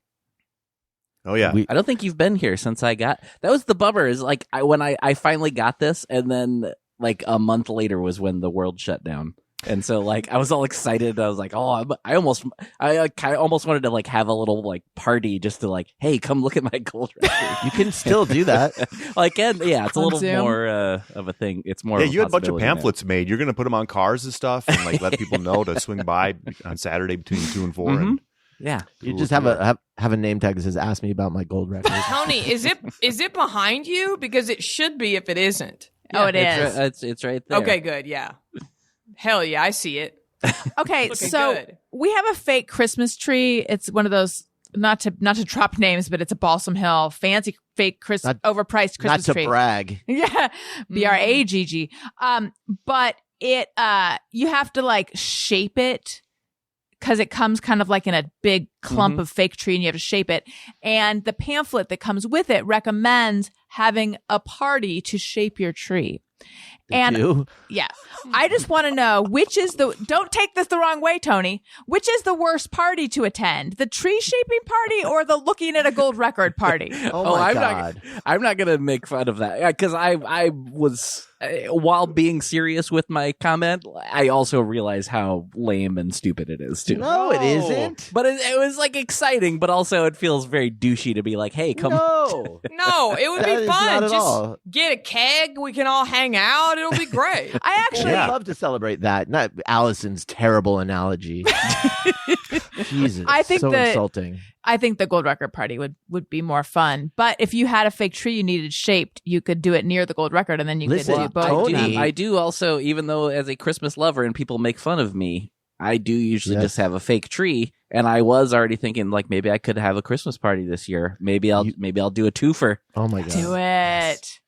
Oh yeah. I don't think you've been here since I got. That was the bummer. Is like when I finally got this, and then like a month later was when the world shut down, and so like I was all excited. I was like, oh, I almost wanted to like have a little like party just to like, hey, come look at my gold record. You can still do that. Like, and yeah, it's a On little Zoom? more of a thing. It's more. Yeah, of you had a bunch of possibility now. pamphlets made. You're going to put them on cars and stuff, and like let people know to swing by on Saturday between 2 and 4. And Yeah. You just have a name tag that says "Ask me about my gold record." Tony, is it behind you? Because it should be if it isn't. Oh, it is. It's right there. Okay, good. Yeah. Hell yeah, I see it. Okay, Looking so good. we have a fake Christmas tree. It's one of those not to drop names, but it's a Balsam Hill fancy fake overpriced Christmas Not to tree. brag. Yeah, BRAGG. But it you have to like shape it because it comes kind of like in a big clump of fake tree, and you have to shape it. And the pamphlet that comes with it recommends having a party to shape your tree. And You? yeah, I just want to know which is don't take this the wrong way, Tony. Which is the worst party to attend? The tree shaping party or the looking at a gold record party? Oh my I'm god. I'm not gonna make fun of that because I was while being serious with my comment, I also realize how lame and stupid it is too. No, it isn't. But it was like exciting, but also it feels very douchey to be like, "Hey, come." No. No, it would That be is fun. not at Just all. get a keg. We can all hang out. It'll be great. I actually I'd love to celebrate that. Not Allison's terrible analogy. Jesus. I think so that- insulting. I think the gold record party would be more fun. But if you had a fake tree you needed shaped, you could do it near the gold record, and then you Listen, could do both. Tony- I do also, even though as a Christmas lover and people make fun of me, I do usually Yes. just have a fake tree. And I was already thinking like maybe I could have a Christmas party this year. Maybe I'll do a twofer. Oh my god. Do it.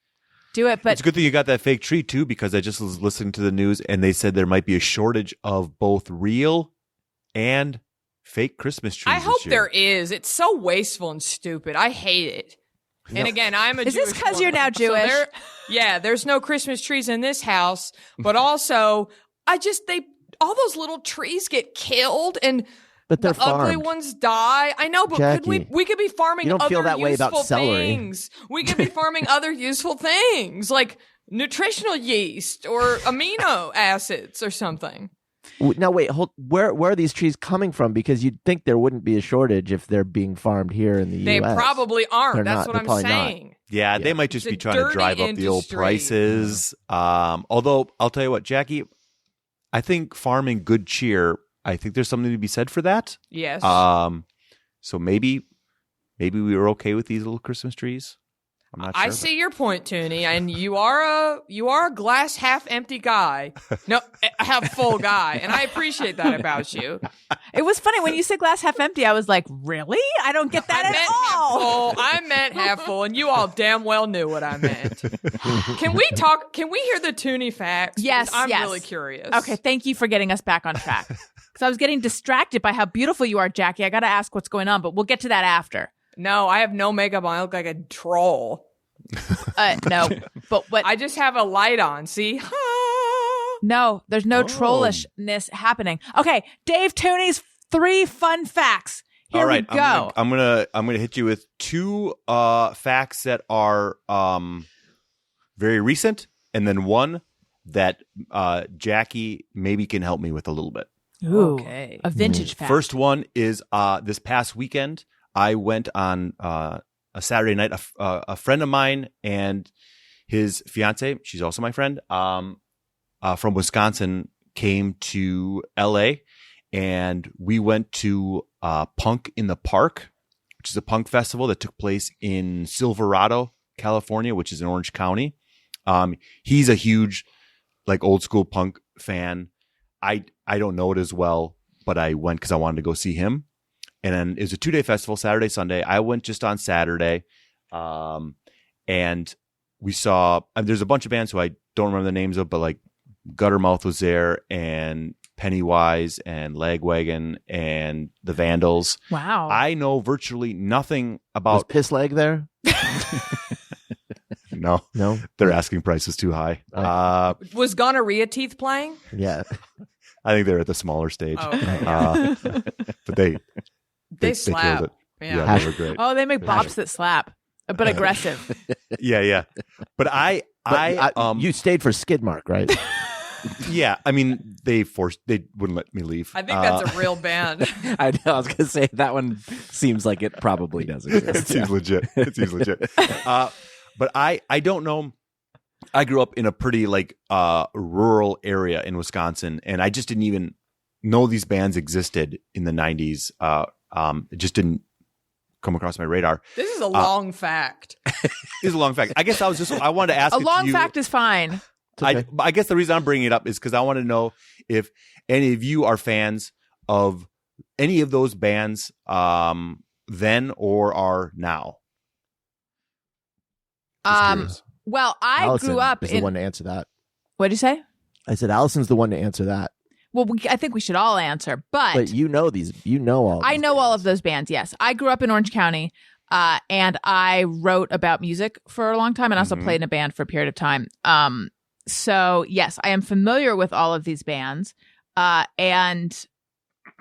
Do it. But it's a good thing you got that fake tree too, because I just was listening to the news and they said there might be a shortage of both real and fake Christmas trees. I hope this year. there is. It's so wasteful and stupid. I hate it. And again, I'm a Is Jewish this 'cause woman. you're now Jewish? There's no Christmas trees in this house, but also all those little trees get killed and But they're the ugly farmed. ones die. I know, but Jackie, we could be farming you don't other feel that way about useful celery. things. We could be farming other useful things like nutritional yeast or amino acids or something. Now wait, where are these trees coming from? Because you'd think there wouldn't be a shortage if they're being farmed here in the They U.S. probably aren't. They're That's not. what They're I'm probably not. saying. Yeah, they might just It's be a trying to dirty drive up the old industry. prices. Although I'll tell you what, Jackie, I think farming good cheer. I think there's something to be said for that. Yes. So maybe we were okay with these little Christmas trees. I'm not sure. I see your point, Toonie, and you are a glass half empty guy. No, a half full guy, and I appreciate that about you. It was funny when you said glass half empty. I was like, really? I don't get that I at meant all. half full. I meant half full, and you all damn well knew what I meant. Can we talk? Can we hear the Toonie facts? Yes, Because I'm yes. really curious. Okay, thank you for getting us back on track. Because I was getting distracted by how beautiful you are, Jackie. I got to ask what's going on, but we'll get to that after. No, I have no makeup on. I look like a troll. No, but what? I just have a light on. See? No, there's no trollishness happening. Okay, Dave Toonie's 3 fun facts. Here All right, we go. I'm gonna hit you with 2 facts that are very recent, and then one that Jackie maybe can help me with a little bit. Ooh, Okay. a vintage fact. First one is this past weekend I went on a Saturday night. A friend of mine and his fiance, she's also my friend, from Wisconsin, came to L.A. and we went to Punk in the Park, which is a punk festival that took place in Silverado, California, which is in Orange County. He's a huge, like, old school punk fan. I don't know it as well, but I went because I wanted to go see him. And then it was a 2-day festival, Saturday, Sunday. I went just on Saturday, and we saw. There's a bunch of bands who I don't remember the names of, but like Guttermouth was there, and Pennywise, and Lagwagon, and the Vandals. Wow. I know virtually nothing Was about. Piss Leg there? No, No. their asking price is too high. Was Gonorrhea Teeth playing? Yeah. I think they're at the smaller stage, Oh, okay. but they slap. killed it. Yeah. They were great. Oh, they make bops that slap, but aggressive. Yeah. But You stayed for Skidmark, right? yeah. I mean, they wouldn't let me leave. I think that's a real band. I was going to say that one seems like it probably does It exist. seems legit. It seems legit. But I don't know. I grew up in a pretty rural area in Wisconsin, and I just didn't even know these bands existed in the 90s. It just didn't come across my radar. This is a long fact. This is a long fact. I guess I wanted to ask A it to long you. fact is fine. Okay. I guess the reason I'm bringing it up is because I want to know if any of you are fans of any of those bands then or are now. Just curious. Well, I Allison grew up is in. the one to answer that. What'd you say? I said Allison's the one to answer that. Well, I think we should all answer, but You know all. I these know all bands. of those bands. Yes, I grew up in Orange County, and I wrote about music for a long time, and also Mhm. played in a band for a period of time. So yes, I am familiar with all of these bands, and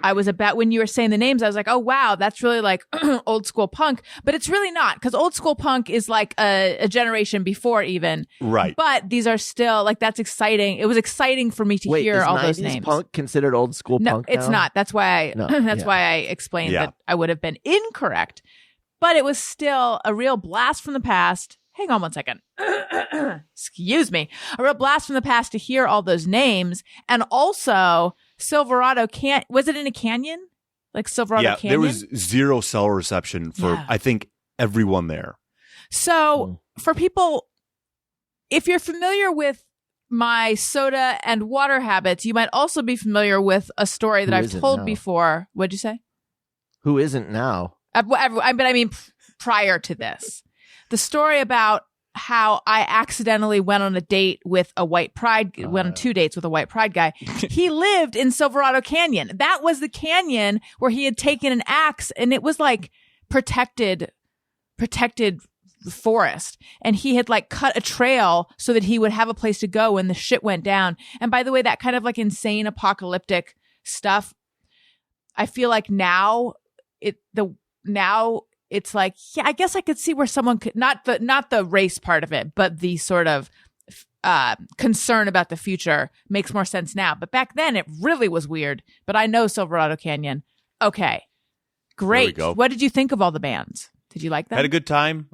I was about when you were saying the names, I was like, oh wow, that's really like old school punk, but it's really not, because old school punk is like a generation before even. Right. But these are still like, that's exciting. It was exciting for me to Wait, hear is all 90s those names. punk considered old school No, punk? it's now? not. That's why No, that's yeah. why I explained Yeah. that I would have been incorrect. But it was still a real blast from the past. Hang on one second. Excuse me. A real blast from the past to hear all those names. And also Silverado was it in a canyon? Like Silverado Canyon? there was zero cell reception for Yeah. I think everyone there. So for people, if you're familiar with my soda and water habits, you might also be familiar with a story that Who I've isn't told now? before. What'd you say? Who isn't now? I mean, prior to this, the story about how I accidentally went on a date with a white pride, went on 2 dates with a white pride guy. He lived in Silverado Canyon. That was the canyon where he had taken an axe, and it was like protected forest, and he had like cut a trail so that he would have a place to go when the shit went down. And by the way, that kind of like insane apocalyptic stuff, I feel like now it's like, yeah, I guess I could see where someone could not the race part of it, but the sort of concern about the future makes more sense now. But back then it really was weird. But I know Silverado Canyon. Okay, great. There we go. What did you think of all the bands? Did you like them? Had a good time.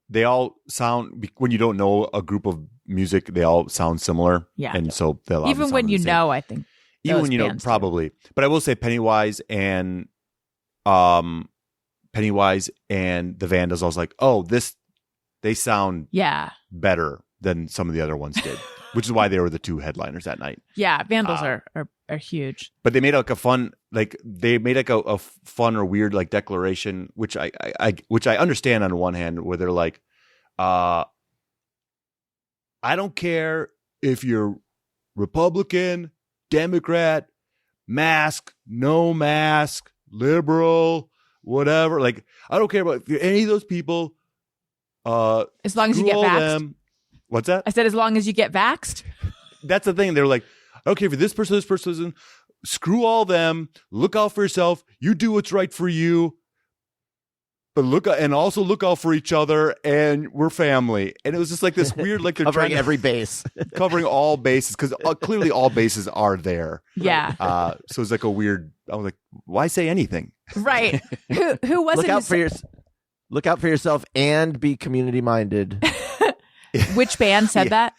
They all sound, when you don't know a group of music, they all sound similar. Yeah. And so they'll even when you know, I think. Even those when you know, bands do. probably. But I will say Pennywise and the Vandals, I was like, oh, they sound Yeah. better than some of the other ones did, which is why they were the two headliners that night. Yeah. Vandals are huge. But they made like a fun or weird like declaration, which I understand on one hand, where they're like, I don't care if you're Republican, Democrat, mask, no mask, liberal, whatever. Like, I don't care about any of those people. As long as you get screw all vaxxed. them. What's that? I said, as long as you get vaxxed. That's the thing. They're like, I don't care for this person. Screw all them. Look out for yourself. You do what's right for you. But also look out for each other, and we're family. And it was just like this weird, like they're Covering trying to, every base. covering all bases, because clearly all bases are there. Yeah. So it's like a weird. I was like, why say anything? Right. Who was Look it? out for yourself and be community minded. Which band said that?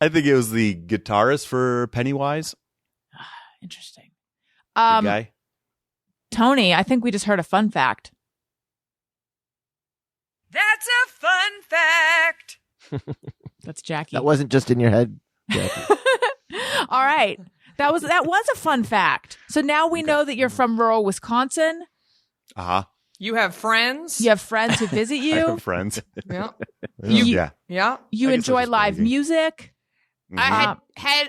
I think it was the guitarist for Pennywise. Interesting. The guy. Tony, I think we just heard a fun fact. That's a fun fact. That's Jackie. That wasn't just in your head. Jackie. All right. That was a fun fact. So now we know that you're from rural Wisconsin. You have friends. You have friends who visit I you. have friends. Yeah. Yeah. Yeah. You I guess enjoy that's live crazy. music. I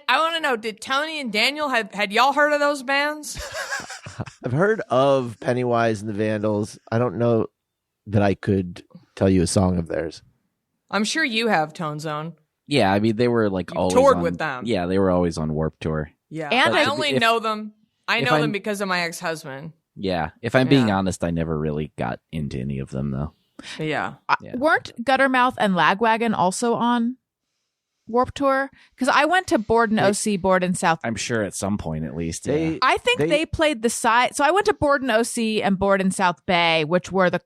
want to know, did Tony and Daniel had y'all heard of those bands? I've heard of Pennywise and the Vandals. I don't know that I could tell you a song of theirs. I'm sure you have, Tone Zone. Yeah, I mean, they were like You always toured on- with them. Yeah, they were always on Warped Tour. Yeah. And I I- only if- know them. I if know them I'm- because of my ex-husband. Yeah, if I'm being Yeah. honest, I never really got into any of them though. Yeah. Yeah. Weren't Guttermouth and Lagwagon also on Warped Tour? Because I went to Borden OC, Borden South. I'm sure at some point at least. They- I think they played the side. So I went to Borden OC and Borden South Bay, which were that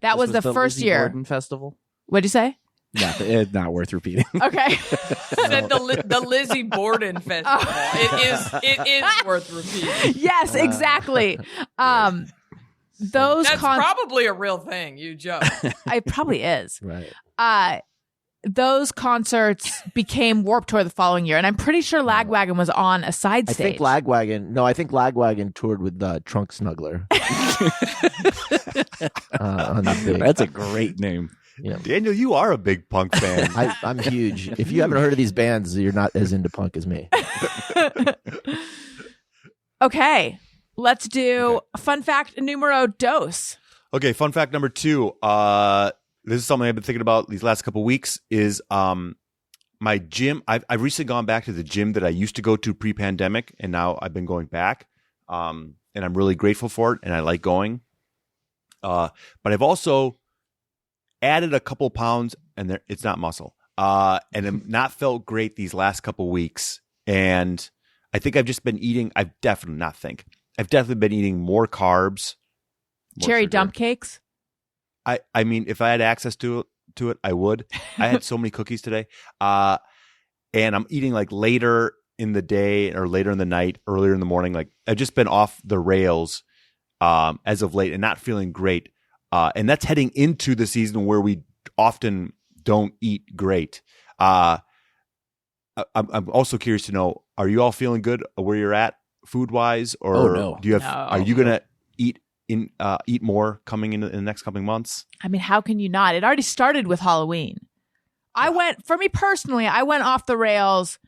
This was the first Lizzie year. Borden Festival. What'd you say? Not worth repeating. Okay. Said the Lizzie Borden Festival. It is worth repeating. Yes, exactly. Those That's probably a real thing. You joke. it probably is. Right. Those concerts became Warped Tour the following year, and I'm pretty sure Lagwagon was on a side I stage. think Lagwagon toured with Trunk Snuggler. On the big, That's a great name. yeah. Daniel, you are a big punk fan. I'm huge. If you haven't heard of these bands, you're not as into punk as me. Okay, let's do fun fact numero dos. Okay, fun fact number 2. This is something I've been thinking about these last couple weeks. Is my gym? I've recently gone back to the gym that I used to go to pre-pandemic, and now I've been going back. And I'm really grateful for it, and I like going. But I've also added a couple pounds, and it's not muscle. And I've not felt great these last couple weeks. And I think I've just been eating. I've definitely been eating more carbs. More Cherry sugar. dump cakes. I mean, if I had access to it, I would. I had so many cookies today. And I'm eating like later in the day or later in the night, earlier in the morning. Like I've just been off the rails as of late and not feeling great. And that's heading into the season where we often don't eat great. I'm also curious to know, are you all feeling good where you're at food wise, or Oh, no. do you have? No. Are you gonna eat more coming in the next coming months? I mean, how can you not? It already started with Halloween. For me personally, I went off the rails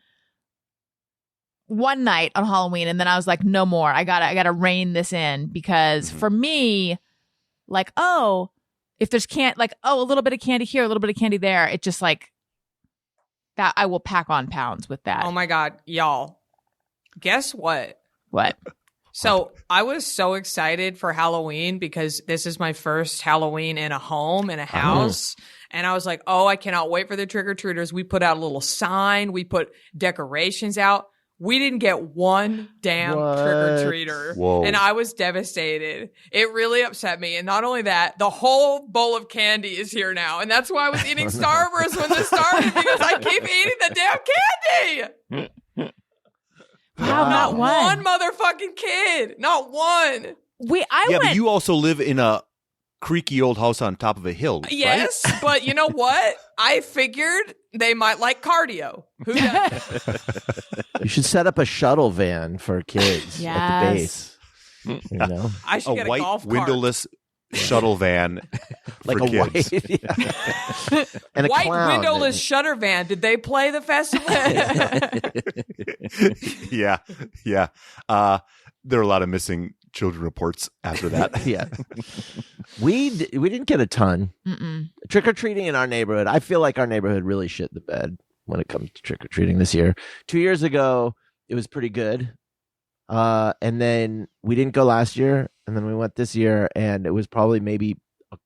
one night on Halloween, and then I was like, no more. I gotta rein this in, because for me, like, if there's a little bit of candy here, a little bit of candy there, it just like that. I will pack on pounds with that. Oh my God, y'all. Guess what? What? So I was so excited for Halloween because this is my first Halloween in a home, in a house. And I was like, oh, I cannot wait for the trick-or-treaters. We put out a little sign. We put decorations out. We didn't get one damn trick-or-treater. Whoa. And I was devastated. It really upset me. And not only that, the whole bowl of candy is here now. And that's why I was eating Starburst when this started, because I keep eating the damn candy. Wow, not one motherfucking kid. Not one. But you also live in a creaky old house on top of a hill, yes, right? But you know what? I figured they might like cardio. Who does? You should set up a shuttle van for kids at the base. You know, I should get a white golf cart. windowless shuttle van like for a kids. white, and a White clown. windowless shutter van. Did they play the festival? Yeah. There are a lot of missing children reports after that. Yeah, we didn't get a ton trick or treating in our neighborhood. I feel like our neighborhood really shit the bed when it comes to trick or treating this year. 2 years ago, it was pretty good, and then we didn't go last year, and then we went this year, and it was probably maybe a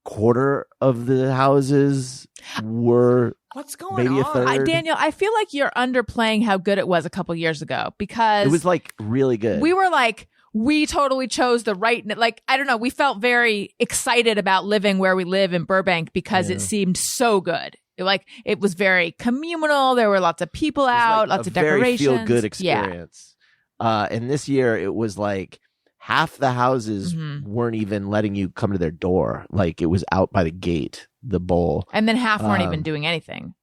quarter of the houses were. What's going Maybe a on? third. Daniel, I feel like you're underplaying how good it was a couple years ago, because It was like really good. we were like, we totally chose the right, like, I don't know, we felt very excited about living where we live in Burbank because it seemed so good. It was very communal. There were lots of people out, lots of decorations. Very feel good experience. And this year it was like half the houses weren't even letting you come to their door. Like it was out by the gate, the bowl. And then half weren't even doing anything.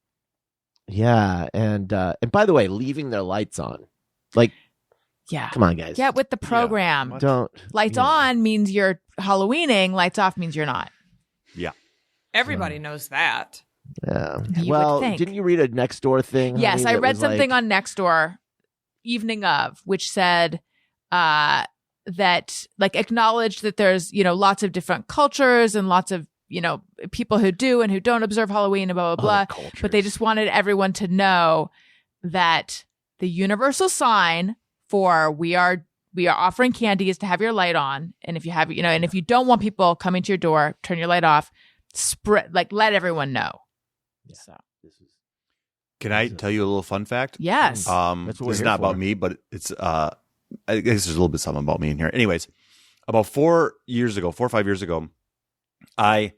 Yeah, and by the way, leaving their lights on. Like, yeah, come on, guys. Get with the program. Don't Lights on means you're Halloweening. Lights off means you're not. Yeah. Everybody knows that. Yeah. You Well, would think. didn't you read a Nextdoor thing? Yes, honey, I that read was something like, on Nextdoor evening of, which said that like acknowledged that there's, lots of different cultures and lots of, people who do and who don't observe Halloween and blah, blah, blah. But they just wanted everyone to know that the universal sign for we are offering candy is to have your light on. And if you have, and if you don't want people coming to your door, turn your light off, let everyone know. Yeah. So. Can I tell you a little fun fact? Yes. That's what This we're is here not for. about me, but it's I guess there's a little bit something about me in here. Anyways, about 4 or 5 years ago, I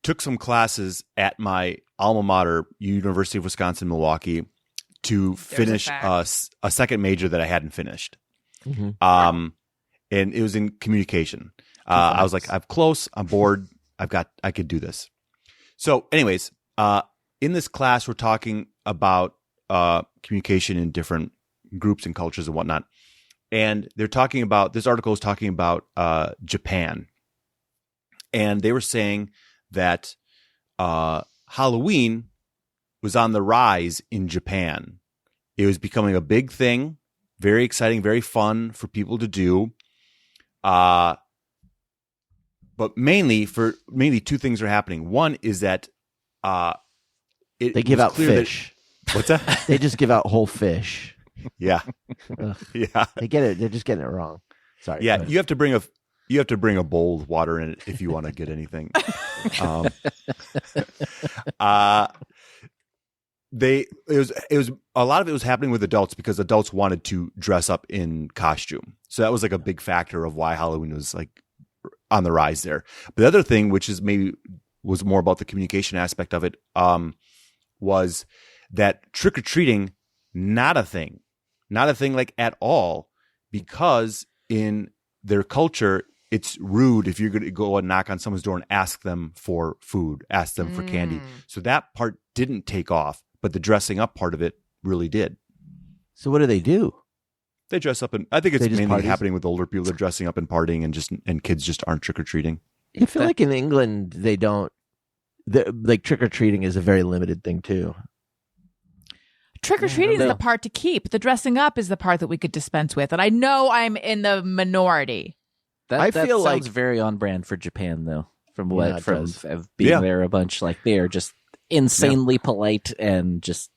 took some classes at my alma mater, University of Wisconsin-Milwaukee, to finish a second major that I hadn't finished. Mhm. And it was in communication. I was like, I'm close. I'm bored. I could do this. So anyways, in this class, we're talking about communication in different groups and cultures and whatnot. And they're talking about, this article is talking about Japan. And they were saying that Halloween was on the rise in Japan. It was becoming a big thing, very exciting, very fun for people to do. But mainly two things are happening. One is that They give out fish. What's that? They just give out whole fish. Yeah. Ugh. Yeah. They get it. They're just getting it wrong. Sorry. Yeah, go ahead. you have to bring a bowl with water in it if you want to get anything. It was a lot of it was happening with adults because adults wanted to dress up in costume. So that was like a big factor of why Halloween was like on the rise there. But the other thing, which is maybe was more about the communication aspect of it, was that trick-or-treating, not a thing like at all, because in their culture, it's rude if you're going to go and knock on someone's door and ask them for food, ask them for candy. So that part didn't take off, but the dressing up part of it really did. So what do they do? They dress up, and I think it's They just mainly parties? happening with older people. They're dressing up and partying, and kids just aren't trick or treating. I feel like in England they don't. Like trick or treating is a very limited thing too. Trick or treating is know. the part to keep. The dressing up is the part that we could dispense with. And I know I'm in the minority. That I feel sounds like- very on brand for Japan, though. from Yeah, what it from does. of being Yeah. there a bunch. Like they are just insanely polite and just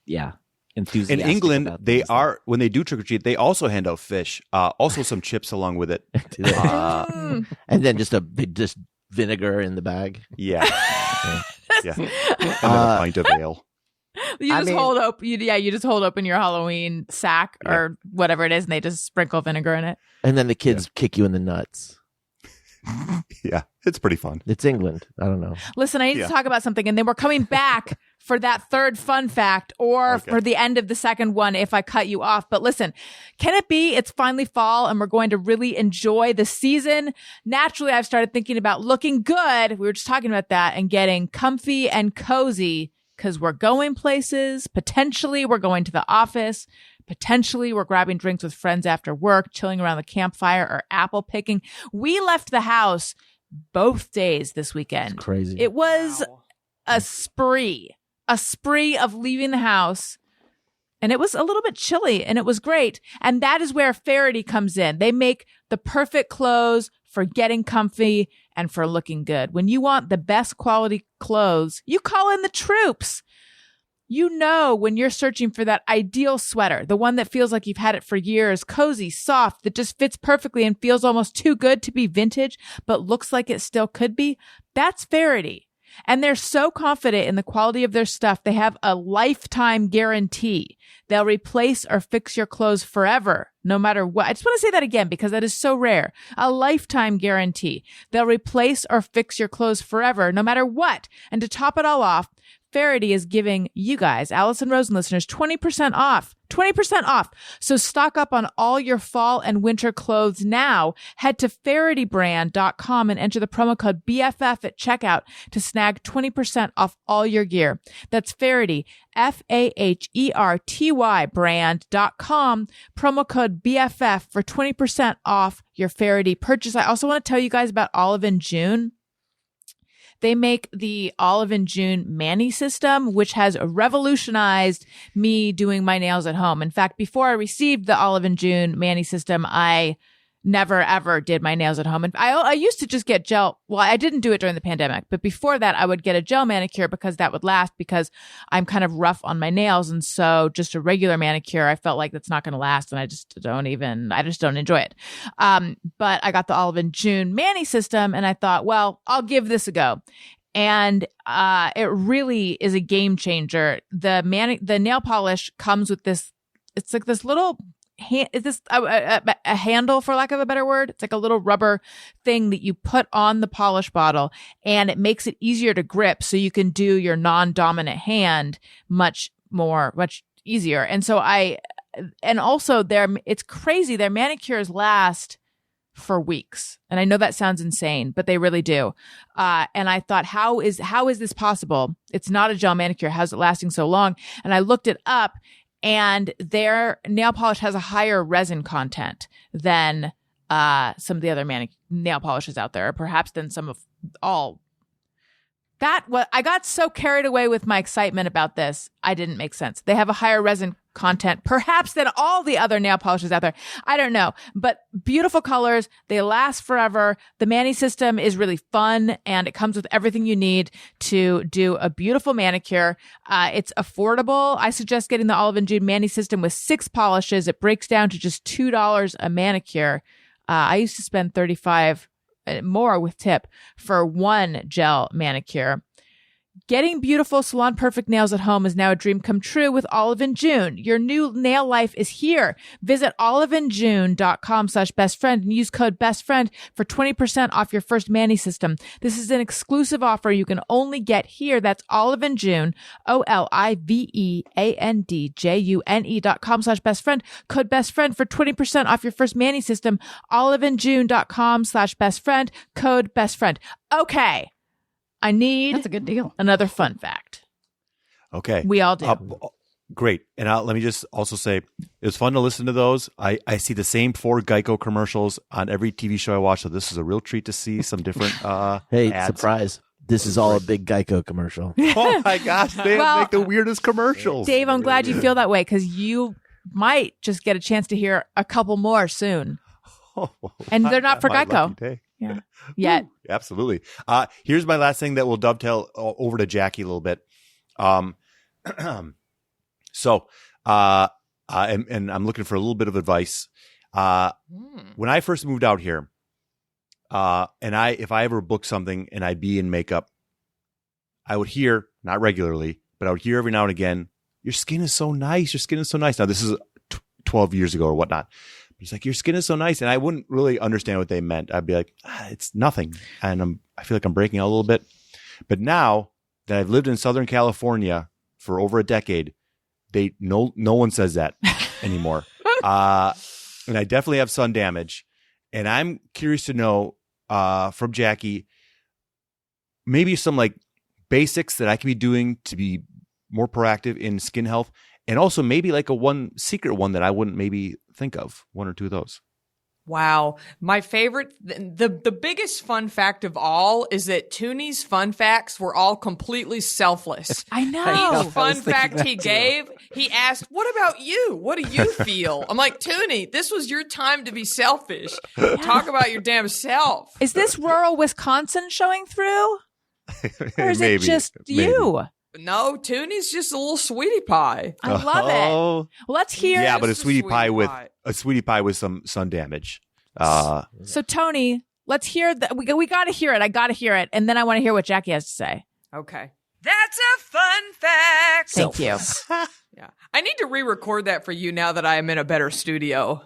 enthusiastic. In England, about they things that- are when they do trick or treat, they also hand out fish, also some chips along with it. And then just vinegar in the bag. Yeah, yeah, and then a pint of ale. You I just mean- hold open. You just hold open your Halloween sack or whatever it is, and they just sprinkle vinegar in it. And then the kids kick you in the nuts. Yeah, it's pretty fun. It's England. I don't know. Listen, I need Yeah. to talk about something, and then we're coming back for that third fun fact or Okay. for the end of the second one if I cut you off. But listen, can it be it's finally fall and we're going to really enjoy the season? Naturally, I've started thinking about looking good. We were just talking about that and getting comfy and cozy because we're going places. Potentially, we're going to the office. Potentially, we're grabbing drinks with friends after work, chilling around the campfire, or apple picking. We left the house both days this weekend. Crazy. It was a spree of leaving the house. And it was a little bit chilly and it was great. And that is where Faraday comes in. They make the perfect clothes for getting comfy and for looking good. When you want the best quality clothes, you call in the troops. You know, when you're searching for that ideal sweater, the one that feels like you've had it for years, cozy, soft, that just fits perfectly and feels almost too good to be vintage, but looks like it still could be, that's Faraday. And they're so confident in the quality of their stuff, they have a lifetime guarantee. They'll replace or fix your clothes forever, no matter what. I just want to say that again because that is so rare. A lifetime guarantee. They'll replace or fix your clothes forever, no matter what. And to top it all off, Faraday is giving you guys, Alison Rosen listeners, 20% off. 20% off. So stock up on all your fall and winter clothes now. Head to FaradayBrand.com and enter the promo code BFF at checkout to snag 20% off all your gear. That's Faraday, FAHERTY brand.com, promo code BFF for 20% off your Faraday purchase. I also want to tell you guys about Olive and June. They make the Olive and June Mani system, which has revolutionized me doing my nails at home. In fact, before I received the Olive and June Mani system, I never, ever did my nails at home. And I used to just get gel. Well, I didn't do it during the pandemic, but before that, I would get a gel manicure because that would last because I'm kind of rough on my nails. And so just a regular manicure, I felt like that's not going to last. And I just don't enjoy it. But I got the Olive and June Mani system and I thought, well, I'll give this a go. And it really is a game changer. The nail polish comes with this, it's like this little is this a handle, for lack of a better word? It's like a little rubber thing that you put on the polish bottle and it makes it easier to grip so you can do your non-dominant hand much easier. And so also it's crazy. Their manicures last for weeks. And I know that sounds insane, but they really do. And I thought, how is this possible? It's not a gel manicure. How's it lasting so long? And I looked it up. And their nail polish has a higher resin content than some of the other nail polishes out there, or perhaps than some of all. I got so carried away with my excitement about this, I didn't make sense. They have a higher resin content, perhaps than all the other nail polishes out there. I don't know, but beautiful colors. They last forever. The Mani system is really fun and it comes with everything you need to do a beautiful manicure. It's affordable. I suggest getting the Olive and June Mani system with 6 polishes. It breaks down to just $2 a manicure. I used to spend $35 more with tip for one gel manicure. Getting beautiful salon perfect nails at home is now a dream come true with Olive and June. Your new nail life is here. Visit oliveandjune.com/bestfriend and use code bestfriend for 20% off your first Mani system. This is an exclusive offer you can only get here. That's Olive and June, oliveandjune.com/bestfriend. Code bestfriend for 20% off your first Mani system. oliveandjune.com/bestfriend. Code bestfriend. Okay. I need That's a good deal. another fun fact. Okay. We all do. Great. And let me just also say, it was fun to listen to those. I see the same 4 Geico commercials on every TV show I watch, so this is a real treat to see some different Hey, ads. surprise. This is all a big Geico commercial. Oh my gosh, they Well, make the weirdest commercials. Dave, I'm glad you feel that way because you might just get a chance to hear a couple more soon. And they're not for My Geico. lucky day. Yeah. Yet. Absolutely. Here's my last thing that will dovetail over to Jackie a little bit. So, and I'm looking for a little bit of advice. When I first moved out here, if I ever booked something and I'd be in makeup, I would hear, not regularly, but I would hear every now and again, your skin is so nice. Your skin is so nice. Now, this is 12 years ago or whatnot. It's like, your skin is so nice. And I wouldn't really understand what they meant. I'd be like, it's nothing. And I feel like I'm breaking out a little bit. But now that I've lived in Southern California for over a decade, no one says that anymore. And I definitely have sun damage. And I'm curious to know from Jackie, maybe some like basics that I can be doing to be more proactive in skin health. And also maybe like a one secret one that I wouldn't maybe think of, one or two of those. Wow. My favorite, the biggest fun fact of all is that Theune's fun facts were all completely selfless. I know. Each fun fact he gave, he asked, what about you? What do you feel? I'm like, Theune, this was your time to be selfish. Talk about your damn self. Is this rural Wisconsin showing through? Or is it just you? No, Theune's just a little sweetie pie. I love it. Well, let's hear. Yeah, but a Just sweetie pie with some sun damage. So Tony, let's hear that. We got to hear it. I got to hear it, and then I want to hear what Jackie has to say. Okay. That's a fun fact. Thank you. Yeah, I need to re-record that for you now that I am in a better studio.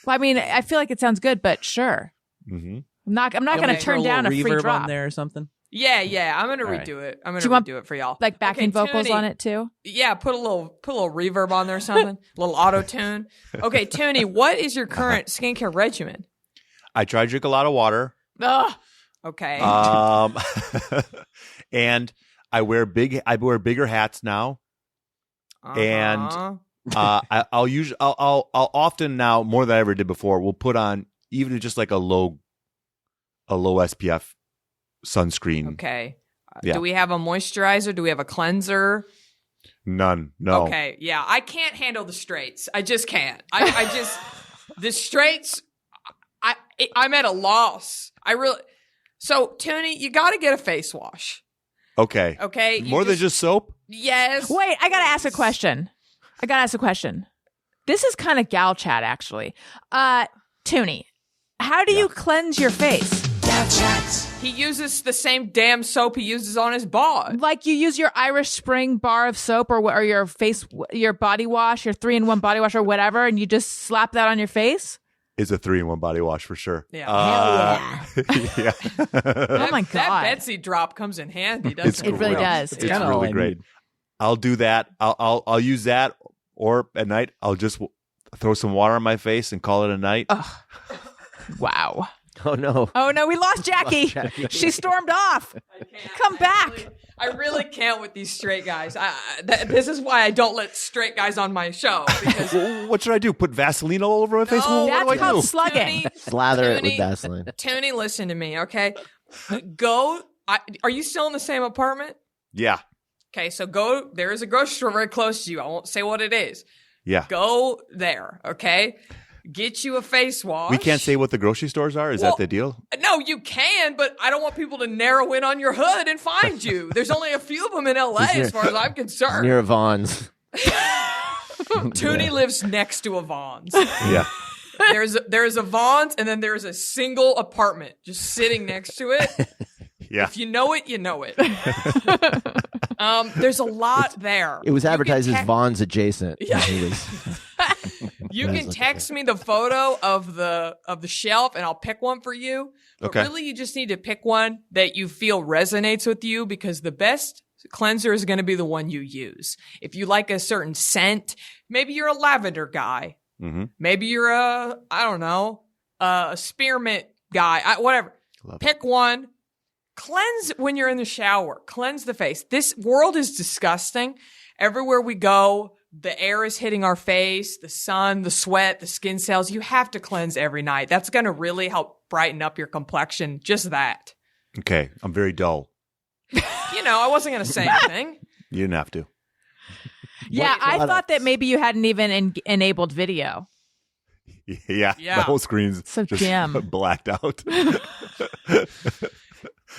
Well, I mean, I feel like it sounds good, but sure. Mm-hmm. I'm not going to turn down a free reverb drop on there or something. Yeah. I'm gonna All right. redo it. I'm Do you gonna want, redo it for y'all. like backing vocals Theune, on it too. Yeah, put a little reverb on there or something. A little auto tune. Okay, Theune, what is your current skincare regimen? I try to drink a lot of water. Ugh. Okay. And I wear bigger hats now. And I'll often now, more than I ever did before, will put on even just like a low SPF sunscreen. Okay. Yeah. Do we have a moisturizer? Do we have a cleanser? None. No. Okay. Yeah. I can't handle the straights. I just can't. I just the straights. I'm at a loss. So Theune, you got to get a face wash. Okay. Okay. More than just soap? Yes. Wait, I got to ask a question. This is kind of gal chat, actually. Theune, how do you cleanse your face? He uses the same damn soap he uses on his bod. Like you use your Irish Spring bar of soap or your body wash, your 3-in-1 body wash or whatever, and you just slap that on your face? It's a 3-in-1 body wash for sure. Yeah. Yeah. Oh my God. That Betsy drop comes in handy, doesn't It really does. It's kinda all really I great. need. I'll do that. I'll use that, or at night I'll just throw some water on my face and call it a night. Wow. Oh no. Oh no, we lost Jackie. She stormed off. Come back. I really can't with these straight guys. This is why I don't let straight guys on my show. Because Well, what should I do? Put Vaseline all over my face? No, What That's do I called do? slugging. Slather it with Theune- Vaseline. Theune, listen to me, okay? Are you still in the same apartment? Yeah. Okay, so there is a grocery store very close to you. I won't say what it is. Yeah. Go there, okay? Get you a face wash. We can't say what the grocery stores are? Is Well, that the deal? No, you can, but I don't want people to narrow in on your hood and find you. There's only a few of them in LA as far as I'm concerned. Near Vaughn's. Theune lives next to a Vaughn's. Yeah. There's a Vaughn's, and then there's a single apartment just sitting next to it. Yeah. If you know it, you know it. There's a lot there. It was You can advertised as text- Vaughn's adjacent. Yeah. It was- You can text me the photo of the shelf, and I'll pick one for you. But Okay. really, you just need to pick one that you feel resonates with you, because the best cleanser is going to be the one you use. If you like a certain scent, maybe you're a lavender guy. Mm-hmm. Maybe you're a spearmint guy. Whatever. Love it. Pick one. Cleanse when you're in the shower. Cleanse the face. This world is disgusting. Everywhere we go, the air is hitting our face, the sun, the sweat, the skin cells. You have to cleanse every night. That's going to really help brighten up your complexion. Just that. Okay. I'm very dull. I wasn't going to say anything. You didn't have to. Yeah, I thought that maybe you hadn't even enabled video. Yeah, Yeah. the whole screen's So just dim. blacked out.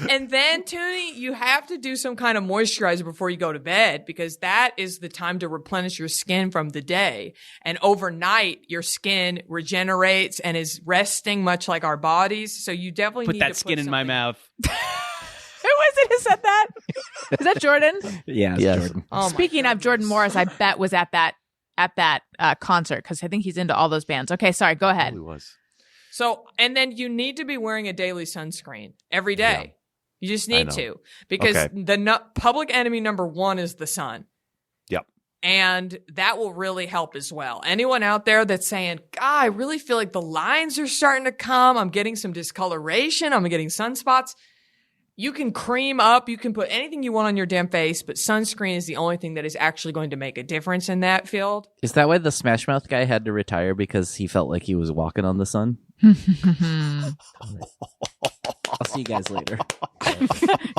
And then, Toonie, you have to do some kind of moisturizer before you go to bed because that is the time to replenish your skin from the day. And overnight, your skin regenerates and is resting much like our bodies. So you definitely Put need that to skin in my something- mouth. Who was it who said that? Is that Jordan? Yeah, it's Yes. Jordan. Oh my Speaking of Jordan goodness. Morris, I bet was at that concert because I think he's into all those bands. Okay, sorry, go ahead. Probably was. So, and then you need to be wearing a daily sunscreen every day. You just need know. to because Okay. the public enemy number one is the sun. Yep. And that will really help as well. Anyone out there that's saying, God, I really feel like the lines are starting to come. I'm getting some discoloration. I'm getting sunspots. You can cream up. You can put anything you want on your damn face, but sunscreen is the only thing that is actually going to make a difference in that field. Is that why the Smash Mouth guy had to retire because he felt like he was walking on the sun? I'll see you guys later.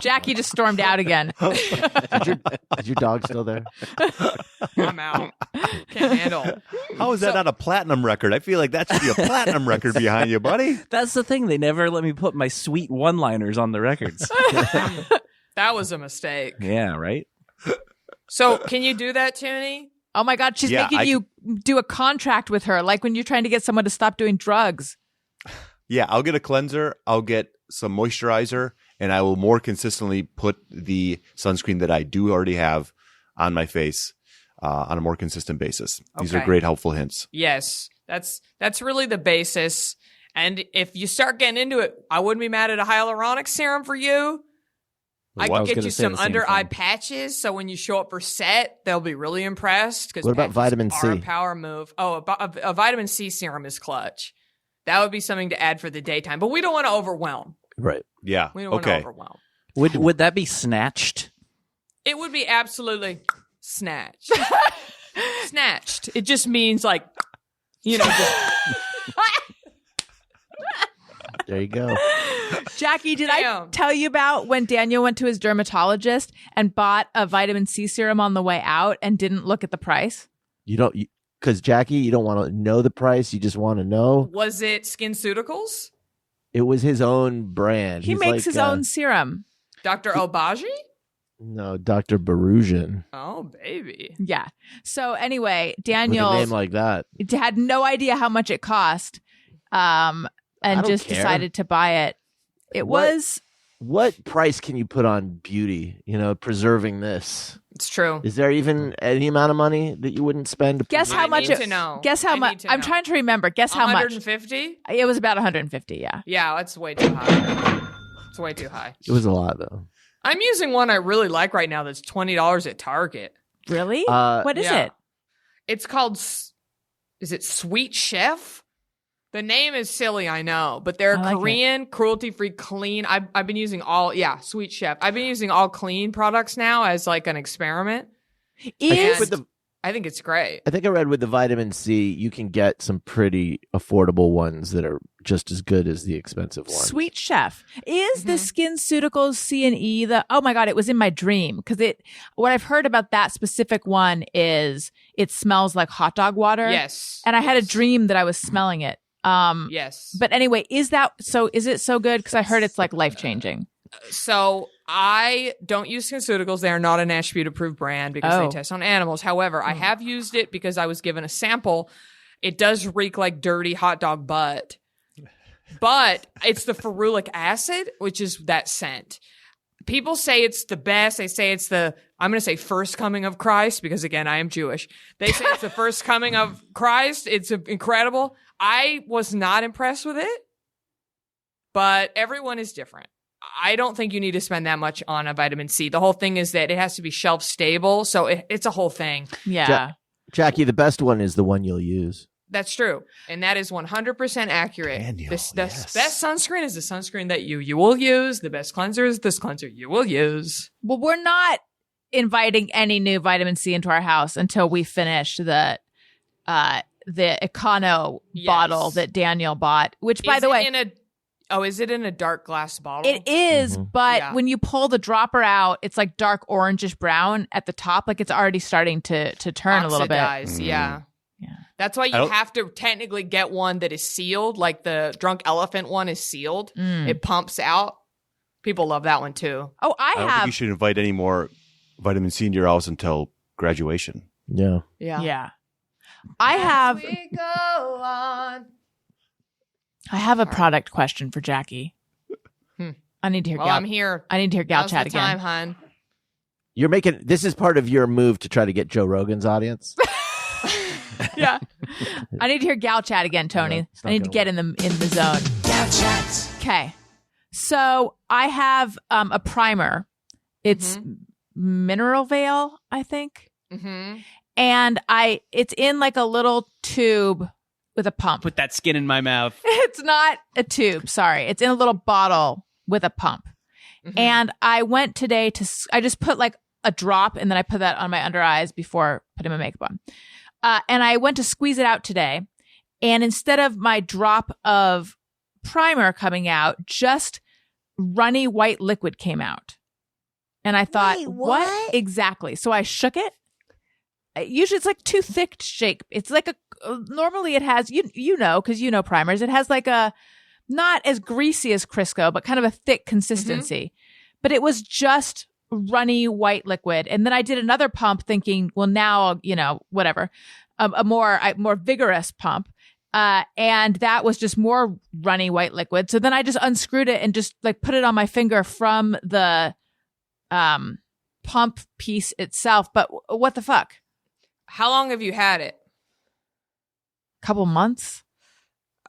Jackie just stormed out again. Is your dog still there? I'm out. Can't handle. How is that not a platinum record? I feel like that should be a platinum record behind you, buddy. That's the thing. They never let me put my sweet one-liners on the records. That was a mistake. Yeah, right? So can you do that, Toonie? Oh my God, she's Yeah, making you do a contract with her, like when you're trying to get someone to stop doing drugs. Yeah, I'll get a cleanser. I'll get some moisturizer, and I will more consistently put the sunscreen that I do already have on my face on a more consistent basis. These are Okay. great, helpful hints. Yes, that's really the basis. And if you start getting into it, I wouldn't be mad at a hyaluronic serum for you. I Well, I could was get gonna you say some the same under eye thing. patches, so when you show up for set, they'll be really impressed. What about vitamin Are a C? power move. Oh, a vitamin C serum is clutch. That would be something to add for the daytime, but we don't want to overwhelm. Right. Yeah. We don't want to Okay. overwhelm. Would that be snatched? It would be absolutely snatched. Snatched. It just means like, just There you go. Jackie, did I Damn. tell you about when Daniel went to his dermatologist and bought a vitamin C serum on the way out and didn't look at the price? You don't, because Jackie, you don't want to know the price. You just want to know. Was it SkinCeuticals? It was his own brand. He He's makes like, his own serum. Dr. Obaji? No, Dr. Barujan. Oh, baby. Yeah. So anyway, With Daniel a name like that. had no idea how much it cost, and don't just care. decided to buy it. It What? was What price can you put on beauty? Preserving this. It's true. Is there even any amount of money that you wouldn't spend? to guess preserve how I much need it. to know. Guess how I much. need to I'm know. trying to remember. Guess how much. 150? It was about 150. Yeah. Yeah, that's way too high. It's way too high. It was a lot, though. I'm using one I really like right now that's $20 at Target. Really? Uh, What is Yeah. it? It's called, is it Sweet Chef? The name is silly, I know, but they're I like Korean, cruelty-free, clean. I've been using Sweet Chef. I've been using all clean products now as like an experiment. Is with the, I think it's great. I think I read with the vitamin C, you can get some pretty affordable ones that are just as good as the expensive ones. Sweet Chef. Is the SkinCeuticals C&E oh my God, it was in my dream because what I've heard about that specific one is it smells like hot dog water. Yes. And I had a Yes. dream that I was smelling it. Yes. But anyway, is it so good? Because I heard it's like life-changing. So I don't use SkinCeuticals. They are not a Nash-Butte approved brand because Oh. they test on animals. However, I have used it because I was given a sample. It does reek like dirty hot dog butt, but it's the ferulic acid, which is that scent. People say it's the best. They say it's I'm going to say first coming of Christ because, again, I am Jewish. They say it's the first coming of Christ. It's incredible. I was not impressed with it, but everyone is different. I don't think you need to spend that much on a vitamin C. The whole thing is that it has to be shelf stable. So it's a whole thing. Yeah. Jackie, the best one is the one you'll use. That's true. And that is 100% accurate. Daniel, The yes. best sunscreen is the sunscreen that you will use. The best cleanser is this cleanser you will use. Well, we're not inviting any new vitamin C into our house until we finish the Econo Yes. bottle that Daniel bought, which, by the way, is it in a dark glass bottle? it is, Mhm. but Yeah. when you pull the dropper out, it's like dark orangish brown at the top. Like it's already starting to turn a little bit. Oxidize, yeah. Yeah. That's why you have to technically get one that is sealed, like the Drunk Elephant one is sealed. It pumps out. People love that one too. Oh, I don't have. think you should invite any more vitamin C into your house until graduation. Yeah. Yeah. I have. We go on. I have a product question for Jackie. I need to hear. Well, I'm here. I need to hear gal Now's chat the again. time, hon. You're making this is part of your move to try to get Joe Rogan's audience. Yeah. I need to hear gal chat again, Tony. Yeah, I need to get in the zone. Gal chat. Okay. So I have a primer. It's Mineral Veil, I think. Mm-hmm. And it's in like a little tube with a pump. Put that skin in my mouth. It's not a tube. Sorry. It's in a little bottle with a pump. Mm-hmm. And I went today I just put like a drop and then I put that on my under eyes before putting my makeup on. And I went to squeeze it out today. And instead of my drop of primer coming out, just runny white liquid came out. And I thought, Wait, what? Exactly. So I shook it. Usually it's like too thick to shake. It's like normally it has, you know, because you know primers, it has like a, not as greasy as Crisco, but kind of a thick consistency. But it was just runny white liquid. And then I did another pump thinking, well, now, you know, whatever, a more vigorous pump. And that was just more runny white liquid. So then I just unscrewed it and just like put it on my finger from the pump piece itself. But what the fuck? How long have you had it? Couple months.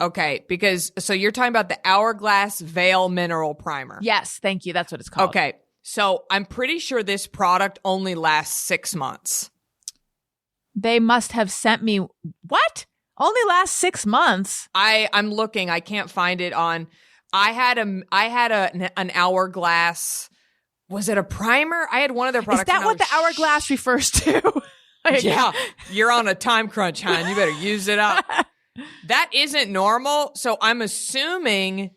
Okay, because so you're talking about the Hourglass Veil Mineral Primer. Yes, thank you. That's what it's called. Okay, so I'm pretty sure this product only lasts 6 months. They must have sent me what? Only lasts 6 months. I'm looking. I can't find it on. I had an Hourglass. Was it a primer? I had one of their products. Is that what the hourglass refers to? Yeah, you're on a time crunch, hon. You better use it up. That isn't normal, so I'm assuming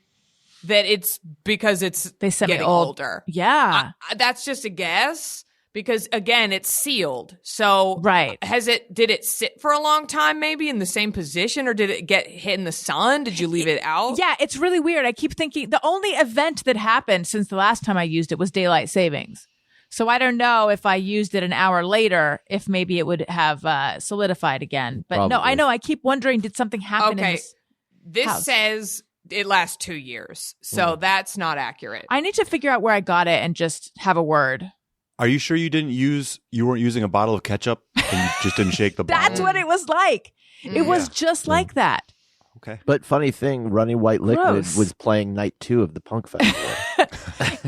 that it's because they sent getting me older. Yeah, that's just a guess because again, it's sealed. So right, did it sit for a long time, maybe in the same position, or did it get hit in the sun? Did you leave it out? Yeah, it's really weird. I keep thinking the only event that happened since the last time I used it was daylight savings. So I don't know if I used it an hour later, if maybe it would have solidified again. But Probably. no, I know. I keep wondering, did something happen in this house? Says it lasts 2 years. So that's not accurate. I need to figure out where I got it and just have a word. Are you sure you weren't using a bottle of ketchup and you just didn't shake the bottle? That's what it was like. It was just like that. Okay. But funny thing, runny white liquid Gross. was playing night 2 of the punk festival.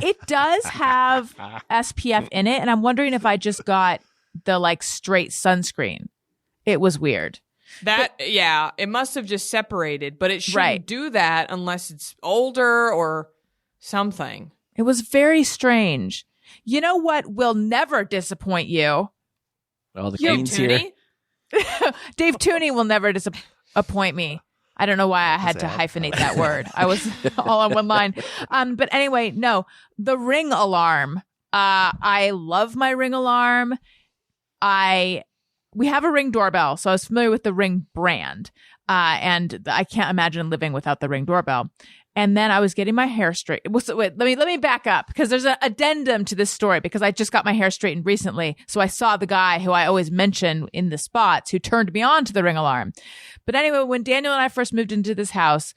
It does have SPF in it, and I'm wondering if I just got the like straight sunscreen. It was weird. It must have just separated, but it shouldn't do that unless it's older or something. It was very strange. You know what will never disappoint you? All the Dave queens here. Theune? Dave Theune will never disappoint me. I don't know why I had to hyphenate that word. I was all on one line. But anyway, no, the Ring alarm. I love my Ring alarm. We have a Ring doorbell, so I was familiar with the Ring brand. And I can't imagine living without the Ring doorbell. And then I was getting my hair straight. Wait, let me back up because there's an addendum to this story because I just got my hair straightened recently. So I saw the guy who I always mention in the spots who turned me on to the Ring alarm. But anyway, when Daniel and I first moved into this house,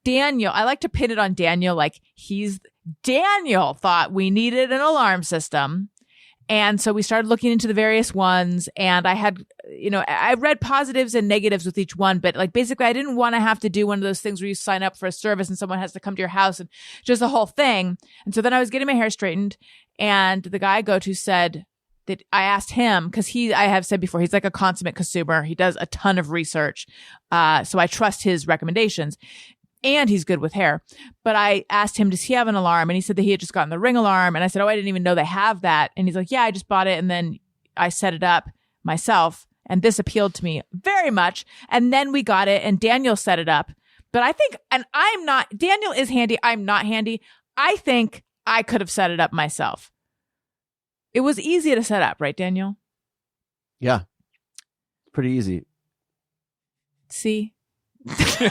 I like to pin it on Daniel, like Daniel thought we needed an alarm system. And so we started looking into the various ones, and I had, I read positives and negatives with each one, but like basically I didn't want to have to do one of those things where you sign up for a service and someone has to come to your house and just the whole thing. And so then I was getting my hair straightened, and the guy I go to said that I asked him, because I have said before, he's like a consummate consumer. He does a ton of research. So I trust his recommendations. And he's good with hair. But I asked him, does he have an alarm? And he said that he had just gotten the Ring alarm. And I said, oh, I didn't even know they have that. And he's like, yeah, I just bought it. And then I set it up myself. And this appealed to me very much. And then we got it and Daniel set it up. But I think, and Daniel is handy. I'm not handy. I think I could have set it up myself. It was easy to set up, right, Daniel? Yeah. Pretty easy. See? So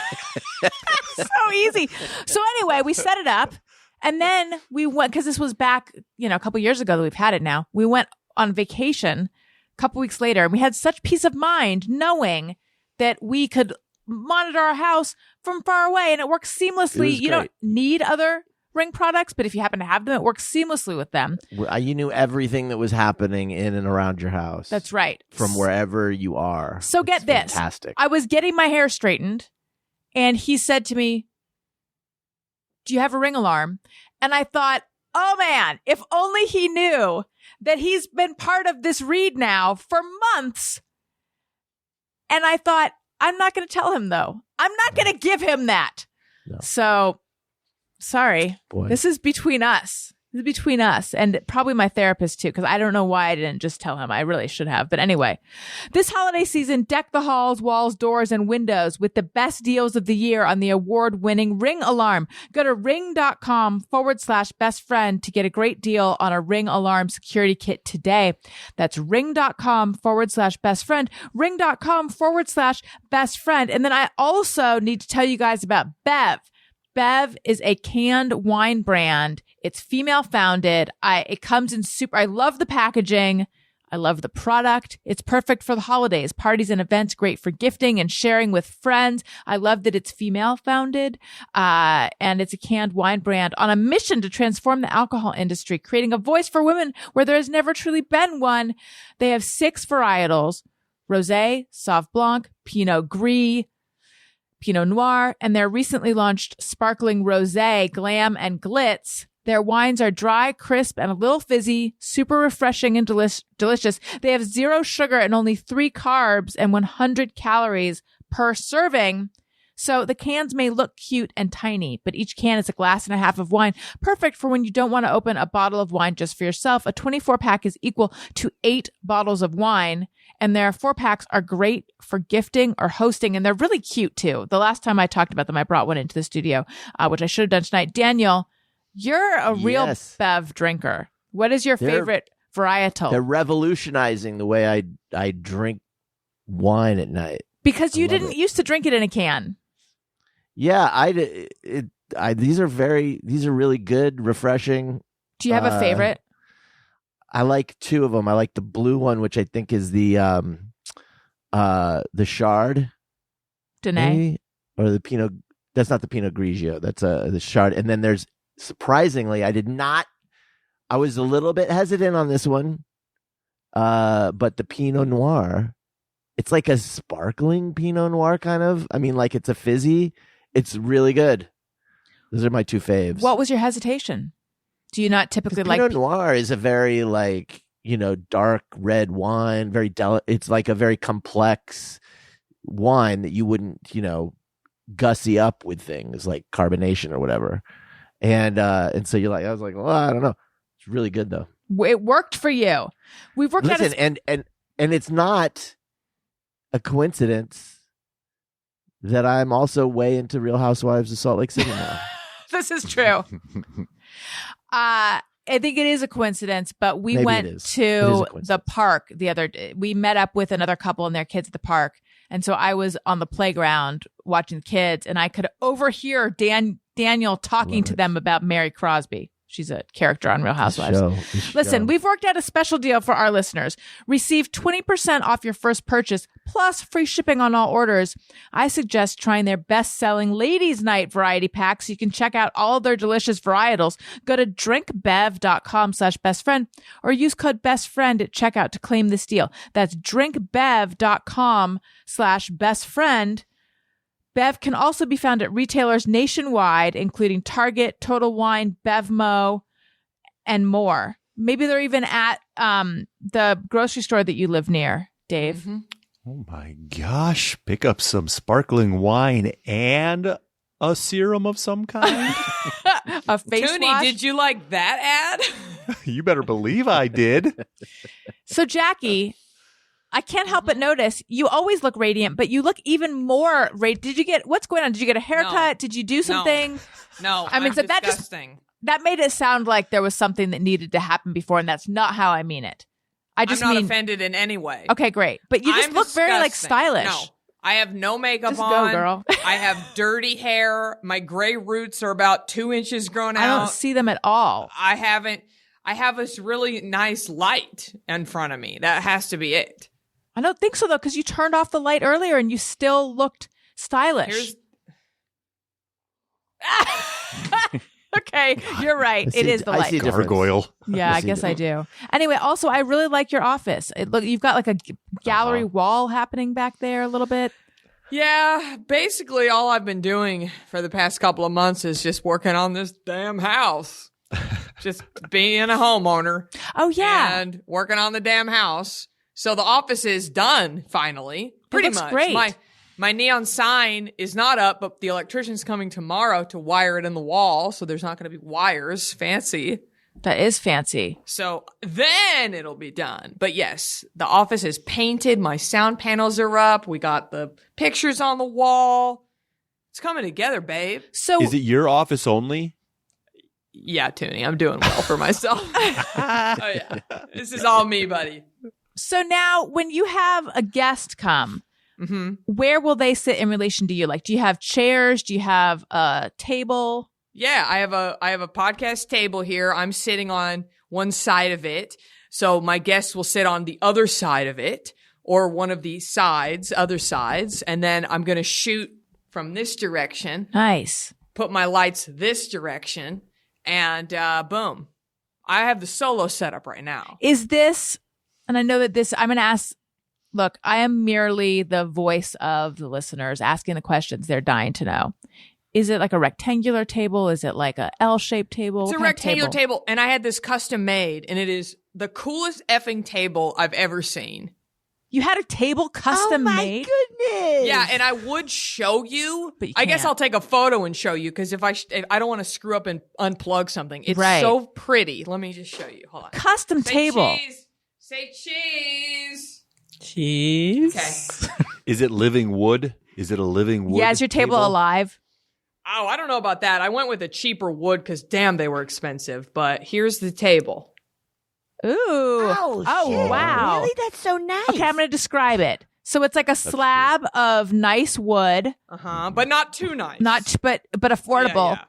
easy. So anyway, we set it up and then we went, because this was back, a couple years ago that we've had it now. We went on vacation a couple weeks later and we had such peace of mind knowing that we could monitor our house from far away and it works seamlessly. You don't need other Ring products, but if you happen to have them, it works seamlessly with them. You knew everything that was happening in and around your house. That's right. From wherever you are. So get this. Fantastic. I was getting my hair straightened and he said to me, "Do you have a Ring alarm?" And I thought, oh man, if only he knew that he's been part of this read now for months. And I thought, I'm not going to tell him though. I'm not going to give him that. No. So sorry. Boy. This is between us. This is between us and probably my therapist too, because I don't know why I didn't just tell him. I really should have. But anyway, this holiday season, deck the halls, walls, doors, and windows with the best deals of the year on the award-winning Ring Alarm. Go to ring.com/best friend to get a great deal on a Ring Alarm security kit today. That's ring.com/best friend, ring.com/best friend. And then I also need to tell you guys about Bev. Bev is a canned wine brand. It's female founded. It comes in super. I love the packaging. I love the product. It's perfect for the holidays, parties and events, great for gifting and sharing with friends. I love that it's female founded. And it's a canned wine brand on a mission to transform the alcohol industry, creating a voice for women where there has never truly been one. They have 6 varietals: Rosé, Sauv Blanc, Pinot Gris, Pinot Noir, and their recently launched sparkling rosé, Glam and Glitz. Their wines are dry, crisp, and a little fizzy, super refreshing and delicious. They have 0 sugar and only 3 carbs and 100 calories per serving. So the cans may look cute and tiny, but each can is a glass and a half of wine, perfect for when you don't want to open a bottle of wine just for yourself. A 24-pack is equal to 8 bottles of wine, and their 4-packs are great for gifting or hosting, and they're really cute too. The last time I talked about them, I brought one into the studio, which I should have done tonight. Daniel, you're a real Bev drinker. What is your favorite varietal? They're revolutionizing the way I drink wine at night. Because you didn't used to drink it in a can. Yeah, these are really good, refreshing. Do you have a favorite? I like 2 of them. I like the blue one, which I think is the Chard, Dene, or the Pinot. That's not the Pinot Grigio. That's the Chard. And then there's, surprisingly, I was a little bit hesitant on this one, but the Pinot Noir. It's like a sparkling Pinot Noir kind of. I mean, like it's a fizzy. It's really good. Those are my 2 faves. What was your hesitation? Do you not typically like Pinot Noir? Is a very dark red wine, very it's like a very complex wine that you wouldn't gussy up with things like carbonation or whatever. And so you're like, I was like, well, I don't know. It's really good though. It worked for you. We've worked out. And it's not a coincidence that I'm also way into Real Housewives of Salt Lake City now. This is true. I think it is a coincidence, but we went to the park the other day. We met up with another couple and their kids at the park. And so I was on the playground watching the kids, and I could overhear Daniel talking to them about Mary Crosby. She's a character on Real Housewives. Listen, we've worked out a special deal for our listeners. Receive 20% off your first purchase, plus free shipping on all orders. I suggest trying their best-selling Ladies' Night variety pack so you can check out all their delicious varietals. Go to drinkbev.com/bestfriend or use code bestfriend at checkout to claim this deal. That's drinkbev.com/bestfriend. Bev can also be found at retailers nationwide, including Target, Total Wine, Bevmo, and more. Maybe they're even at the grocery store that you live near, Dave. Mm-hmm. Oh my gosh. Pick up some sparkling wine and a serum of some kind. A face Theune, wash. did you like that ad? You better believe I did. So, Jackie, I can't help but notice you always look radiant, but you look even more radiant. What's going on? Did you get a haircut? No. Did you do something? No. I mean, so disgusting. that made it sound like there was something that needed to happen before, and that's not how I mean it. I'm not offended in any way. Okay, great. But you just look very like stylish. No, I have no makeup Just on. go, girl. I have dirty hair. My gray roots are about 2 inches grown out. I don't see them at all. I have this really nice light in front of me. That has to be it. I don't think so, though, because you turned off the light earlier and you still looked stylish. Okay, you're right. It is the I light. see a difference. Gargoyle. Yeah, I guess I do. Anyway, also, I really like your office. Look, you've got like a gallery wall happening back there a little bit. Yeah, basically all I've been doing for the past couple of months is just working on this damn house. Just being a homeowner. Oh, yeah. And working on the damn house. So the office is done, finally. Pretty looks much. great. My neon sign is not up, but the electrician's coming tomorrow to wire it in the wall, so there's not going to be wires. Fancy. That is fancy. So then it'll be done. But yes, the office is painted. My sound panels are up. We got the pictures on the wall. It's coming together, babe. So Is it your office only? Yeah, Theune, I'm doing well for myself. Oh, yeah. This is all me, buddy. So now when you have a guest come, where will they sit in relation to you? Like, do you have chairs? Do you have a table? Yeah, I have a podcast table here. I'm sitting on one side of it. So my guests will sit on the other side of it or one of the other sides. And then I'm going to shoot from this direction, Nice. put my lights this direction, and boom. I have the solo setup right now. Is this, and I know that this, I'm going to ask, look, I am merely the voice of the listeners asking the questions they're dying to know. Is it like a rectangular table? Is it like a L-shaped table? It's What a kind of rectangular table, and I had this custom made, and it is the coolest effing table I've ever seen. You had a table custom made? Goodness. Yeah, and I would show you. But you I guess can't. I'll take a photo and show you because if I don't want to screw up and unplug something. It's Right. so pretty. Let me just show you. Hold on. Custom Say table. cheese. Say cheese. Cheese. Okay. Is it living wood? Is it a living wood? Yeah, is your table alive? Oh, I don't know about that. I went with a cheaper wood because damn, they were expensive. But here's the table. Ooh. Oh, shit. Wow. Really? That's so nice. Okay, I'm going to describe it. So it's like a slab of nice wood, But not too nice. but affordable. Yeah.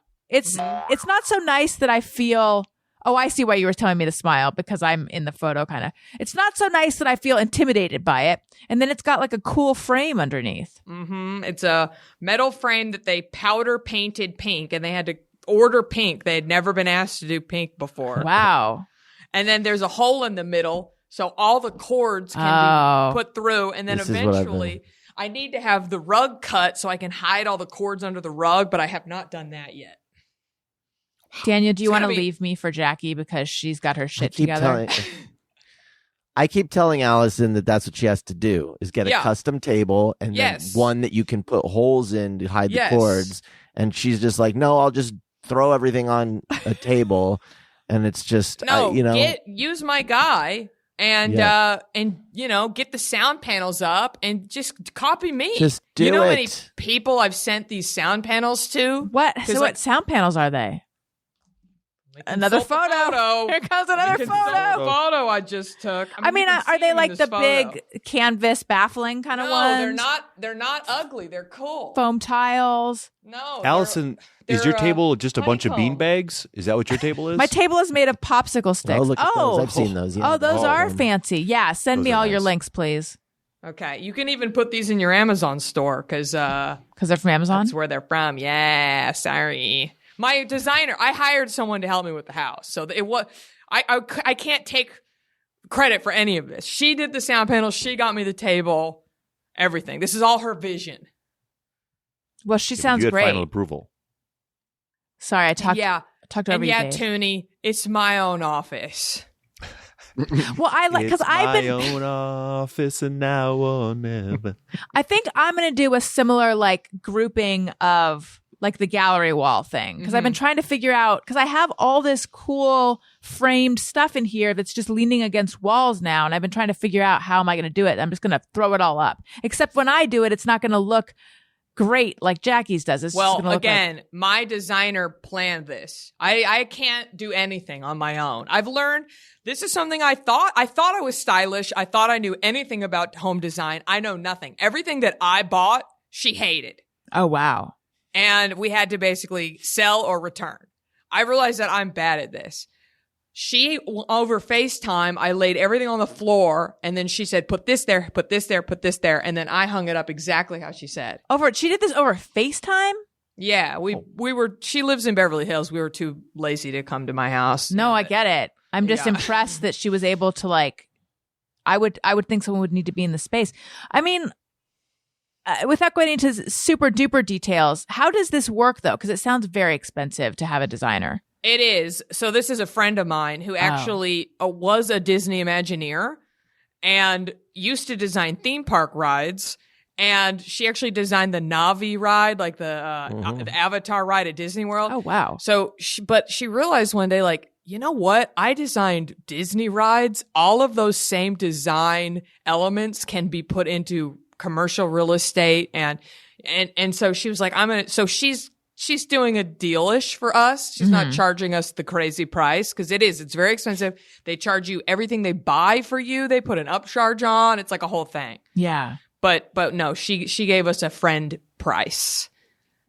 It's not so nice that I feel. Oh, I see why you were telling me to smile because I'm in the photo kind of. It's not so nice that I feel intimidated by it. And then it's got like a cool frame underneath. It's a metal frame that they powder painted pink, and they had to order pink. They had never been asked to do pink before. Wow. And then there's a hole in the middle, so all the cords can be put through. And then This is what I've eventually, I need to have the rug cut so I can hide all the cords under the rug, but I have not done that yet. Daniel, do you It's want to gonna be- leave me for Jackie because she's got her shit together? I keep telling Allison that that's what she has to do is get a Yeah. custom table and Yes. then one that you can put holes in to hide Yes. the cords. And she's just like, no, I'll just throw everything on a table. And it's just, No, you use my guy and get the sound panels up and just copy me. Just do You know how many it. people I've sent these sound panels to? What? 'Cause So what sound panels are they? Another Consult the photo. Here comes another Consult the photo. photo I just took. I mean, you can are see they them in like this the photo. big canvas baffling kind of No, ones? they're not. They're not ugly. They're cool. Foam tiles. No, Allison, they're, is your table just a bunch of honeycomb. beanbags? Is that what your table is? My table is made of popsicle sticks. Oh, look at those. I've seen those. Yeah. Oh, those Oh, are um, fancy. Yeah, send those me are all your nice. links, please. Okay, you can even put these in your Amazon store because Because they're from Amazon. that's where they're from. Yeah, sorry. My designer, I hired someone to help me with the house, so it was. I can't take credit for any of this. She did the sound panel. She got me the table. Everything. This is all her vision. Well, she Yeah, but sounds you had great. final approval. Sorry, I talked over And you, yeah, Dave. Tooney, it's my own office. Well, I like because It's I've my been. own office and now or never. I think I'm going to do a similar like grouping of like the gallery wall thing because I've been trying to figure out because I have all this cool framed stuff in here that's just leaning against walls now, and I've been trying to figure out how am I going to do it. I'm just going to throw it all up. Except when I do it, it's not going to look great like Jackie's does. It's just Well, gonna look again, like- my designer planned this. I can't do anything on my own. I've learned this is something I thought I was stylish. I thought I knew anything about home design. I know nothing. Everything that I bought, she hated. oh wow. And we had to basically sell or return. I realized that I'm bad at this. She, over FaceTime, I laid everything on the floor, and then she said, put this there, put this there, put this there, and then I hung it up exactly how she said. She did this over FaceTime? Yeah, we were, she lives in Beverly Hills. We were too lazy to come to my house. No, I get it. I'm just Yeah. impressed that she was able to like, I would think someone would need to be in the space. I mean, without going into super duper details, how does this work though? Because it sounds very expensive to have a designer. It is. So this is a friend of mine who actually was a Disney Imagineer and used to design theme park rides. And she actually designed the Navi ride, like the Avatar ride at Disney World. Oh, wow. So, but she realized one day, like, you know what? I designed Disney rides. All of those same design elements can be put into commercial real estate. And so she was like, so she's doing a dealish for us. She's not charging us the crazy price because it's very expensive. They charge you everything they buy for you. They put an upcharge on. It's like a whole thing. Yeah. But no, she gave us a friend price.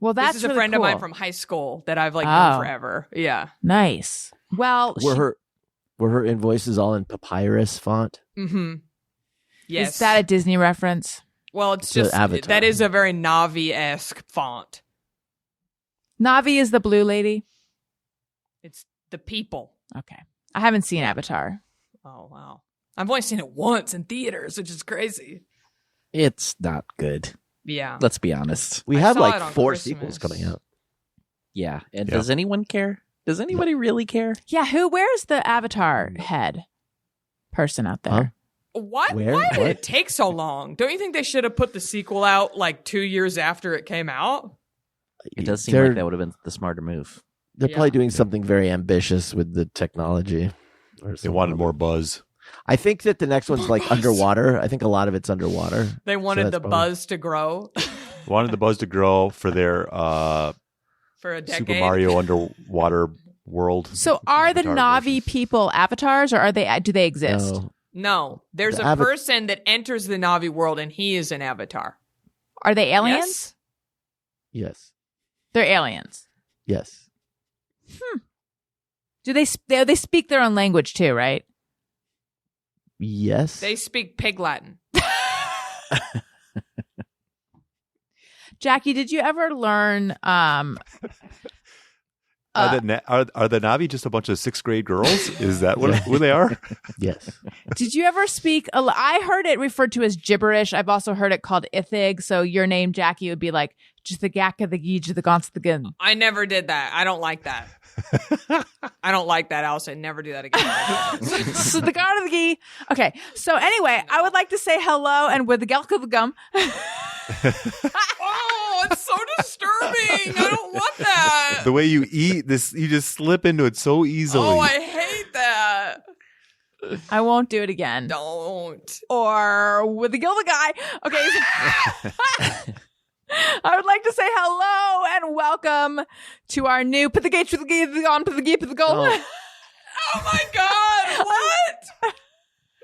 Well, that's this is a really friend cool. of mine from high school that I've like known forever. Yeah. Nice. Well, Were her invoices all in papyrus font? Mm-hmm. Yes. is that a Disney reference? Well, it's It's just an Avatar. that is a very Navi-esque font. Navi is the blue lady. It's the people. Okay. I haven't seen Avatar. Oh wow. I've only seen it once in theaters, which is crazy. It's not good. Yeah. Let's be honest. We I have saw like it on 4 Christmas. sequels coming out. Yeah. And Yeah. does anyone care? Does anybody really care? Yeah. Where's the Avatar head person out there? Huh? Why Where? did What? it take so long? Don't you think they should have put the sequel out like 2 years after it came out? It does seem They're- like that would have been the smarter move. They're Yeah. probably doing something very ambitious with the technology. Or They something. wanted more buzz. I think that the next one's like underwater. I think a lot of it's underwater. They wanted that's the probably- buzz to grow Wanted the buzz to grow for their for a decade. Super Mario underwater world. So are the Avatar Navi versus- people avatars or do they exist? No. No, there's The a person that enters the Navi world and he is an avatar. Are they aliens? Yes? Yes. They're aliens. Yes. Do they speak their own language too, right? Yes. They speak pig Latin. Jackie, did you ever learn Are the Navi just a bunch of 6th grade girls? Is that who they are? Yes. did you ever speak I heard it referred to as gibberish. I've also heard it called ithig. So your name, Jackie, would be like just the gakka, the geej, the gons, the gin. I never did that. I don't like that. I don't like that, Alison. Never do that again. So the guard of the gee. Okay. So anyway, I would like to say hello and with the gelka the gum. Oh, it's so disturbing. I don't want that. The way you eat this, you just slip into it so easily. Oh, I hate that. I won't do it again. Don't. Or with the Gilda guy. Okay. I would like to say hello and welcome to our new put the gate through the gate on put the gate put the goal. Oh. Oh my God. What?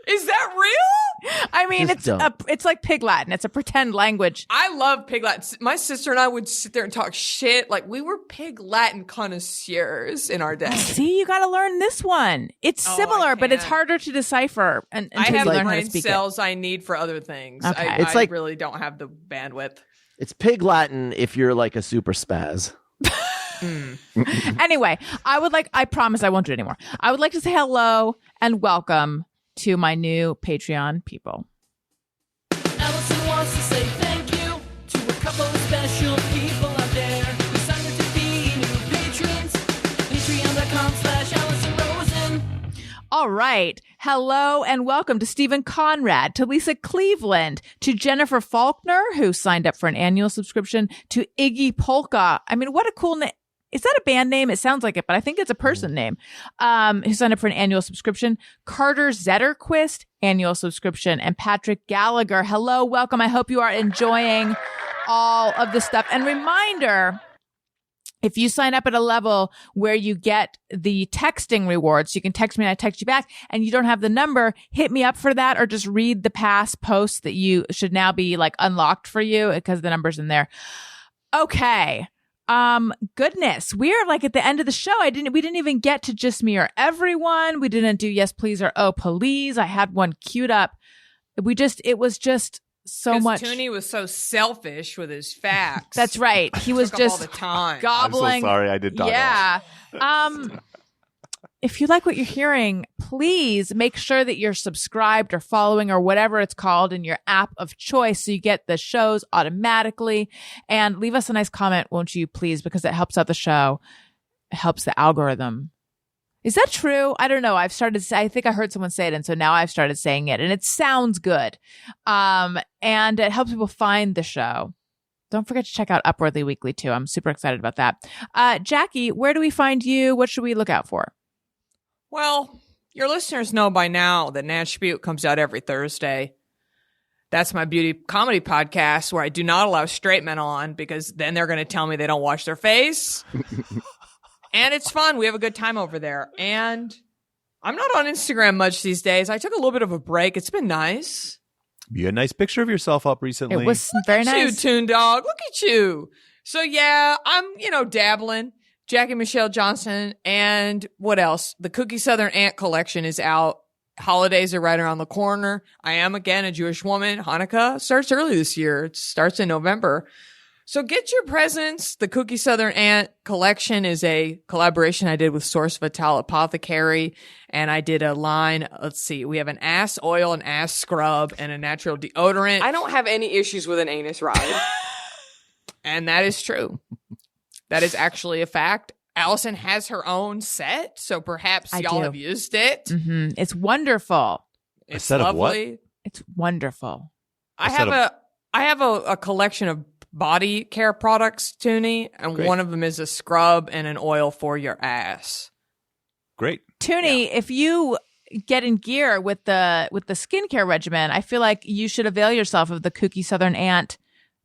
Is that real? I mean, Just don't. it's like Pig Latin. It's a pretend language. I love Pig Latin. My sister and I would sit there and talk shit. Like we were Pig Latin connoisseurs in our day. See, you got to learn this one. It's Oh, similar, I but it's can't. harder to decipher I until have you learn how to brain speak cells I need for other things. Okay. I It's like- really don't have the bandwidth. It's pig Latin if you're like a super spaz. it. Anyway, I promise I won't do it anymore. I would like to say hello and welcome to my new Patreon people. Alison wants to say thank you to a couple of special people out there who signed up to be new patrons. Patreon.com/AlisonRosen. All right. Hello and welcome to Stephen Conrad, to Lisa Cleveland, to Jennifer Faulkner, who signed up for an annual subscription, to Iggy Polka. I mean, what a cool name. Is that a band name? It sounds like it, but I think it's a person name, who signed up for an annual subscription. Carter Zetterquist, annual subscription, and Patrick Gallagher. Hello, welcome. I hope you are enjoying all of the stuff. And reminder, if you sign up at a level where you get the texting rewards, you can text me and I text you back, and you don't have the number, hit me up for that, or just read the past posts that you should now be like unlocked for you because the number's in there. Okay. Goodness, we're like at the end of the show. We didn't even get to Just Me or Everyone. We didn't do Yes Please or Oh Please. I had one queued up. It was just so much. Theune was so selfish with his facts. That's right. He was Took up just all the time. gobbling. I'm so sorry I did talk. Yeah. If you like what you're hearing, please make sure that you're subscribed or following or whatever it's called in your app of choice so you get the shows automatically. And leave us a nice comment, won't you, please? Because it helps out the show. It helps the algorithm. Is that true? I don't know. I think I heard someone say it, and so now I've started saying it, and it sounds good. And it helps people find the show. Don't forget to check out Upwardly Weekly, too. I'm super excited about that. Jackie, where do we find you? What should we look out for? Well, your listeners know by now that Nash Butte comes out every Thursday. That's my beauty comedy podcast where I do not allow straight men on because then they're going to tell me they don't wash their face. And it's fun. We have a good time over there. And I'm not on Instagram much these days. I took a little bit of a break. It's been nice. You had a nice picture of yourself up recently. It was very Look at nice. you, Toon Dog. Look at you. So, yeah, I'm, dabbling. Jackie Michelle Johnson. And what else? The Cookie Southern Ant collection is out. Holidays are right around the corner. I am, again, a Jewish woman. Hanukkah starts early this year. It starts in November. So get your presents. The Cookie Southern Ant collection is a collaboration I did with Source Vital Apothecary. And I did a line. Let's see. We have an ass oil, an ass scrub, and a natural deodorant. I don't have any issues with an anus ride. And that is true. That is actually a fact. Alison has her own set, so perhaps y'all have used it. Mm-hmm. It's wonderful. It's set of what? lovely. It's wonderful. I have a collection of body care products, Theune, and Great. one of them is a scrub and an oil for your ass. Great. Theune, if you get in gear with the skincare regimen, I feel like you should avail yourself of the Cookie Southern Ant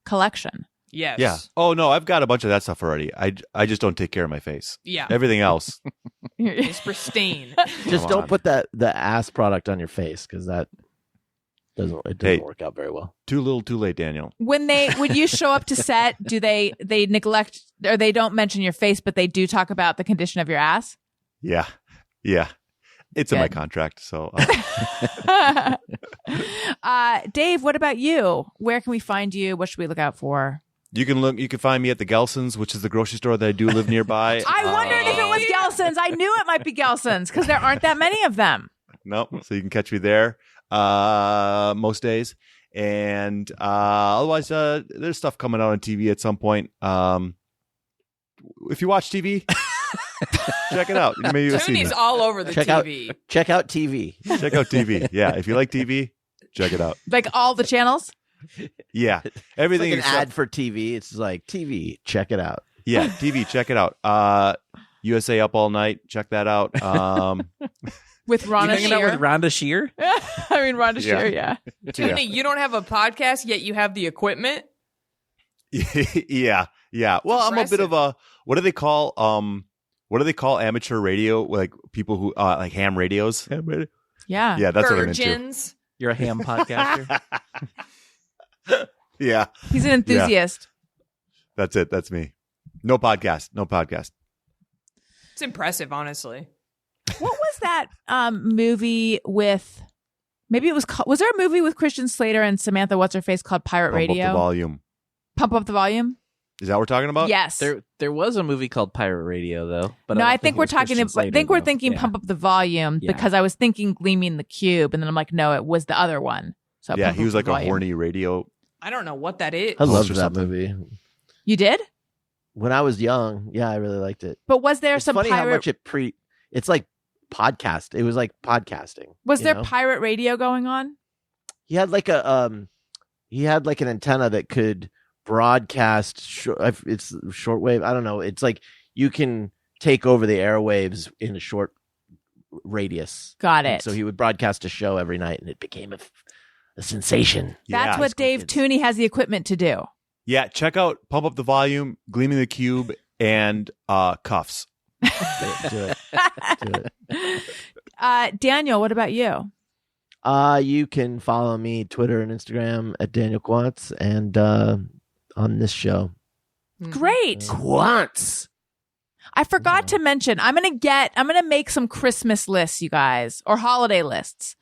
collection. Yes. Yeah. Oh no, I've got a bunch of that stuff already. I just don't take care of my face. Yeah. Everything else. It's pristine. Just Come don't on. put the ass product on your face because that doesn't work out very well. Too little, too late, Daniel. When you show up to set, do they neglect or they don't mention your face, but they do talk about the condition of your ass? Yeah. Yeah. It's in my Good. contract. So Dave, what about you? Where can we find you? What should we look out for? you can find me at the Gelson's, which is the grocery store that I do live nearby. I wondered if it was Gelson's. I knew it might be Gelson's because there aren't that many of them. No, so you can catch me there most days. And otherwise, there's stuff coming out on TV at some point. If you watch TV, check it out. Maybe you'll see Toonie's me. all over the Check TV. Check out TV. Check out TV. Yeah, if you like TV, check it out. Like all the channels? Yeah, It's everything like an except- ad for TV. It's like TV. Check it out. Yeah, TV. Check it out. USA Up All Night. Check that out. With You Rhonda hanging out with Shear. Rhonda Shear? I mean, Rhonda Yeah. Shear, yeah. Toonie, you don't have a podcast, yet you have the equipment. Yeah. Well, I'm a bit of a what do they call amateur radio, like people who like ham radios? Ham radio. Yeah. Yeah, that's what I'm into. Virgins. You're a ham podcaster? Yeah, He's an enthusiast. that's it. That's me. No podcast. It's impressive, honestly. What was that movie with? Maybe it was. Was there a movie with Christian Slater and Samantha What's Her Face called Pirate Pump Radio? up the volume. Pump up the volume. Is that what we're talking about? Yes. There was a movie called Pirate Radio, though. But No, don't I think it we're was talking. Christian I Slater, think we're though. thinking Yeah. Pump Up the Volume Yeah. because I was thinking Gleaming the Cube, and then I'm like, no, it was the other one. So Yeah, Pump he Up was the like a Volume. horny radio. I don't know what that is. I loved or that something. movie. You did, When I was young, yeah, I really liked it. but was there It's some funny how pirate? much it's like podcast. It was like podcasting. Was you there know? pirate radio going on? He had like an antenna that could broadcast it's shortwave. I don't know. It's like you can take over the airwaves in a short radius. Got And it. so he would broadcast a show every night and it became a sensation. That's Yeah, what Dave kids. Tooney has the equipment to do. Yeah, check out Pump Up the Volume, Gleaming the Cube, and Cuffs. Do it. Daniel, what about you? You can follow me Twitter and Instagram at Daniel Quantz, and on this show. Great. Quantz. I forgot to mention, I'm going to make some Christmas lists, you guys, or holiday lists.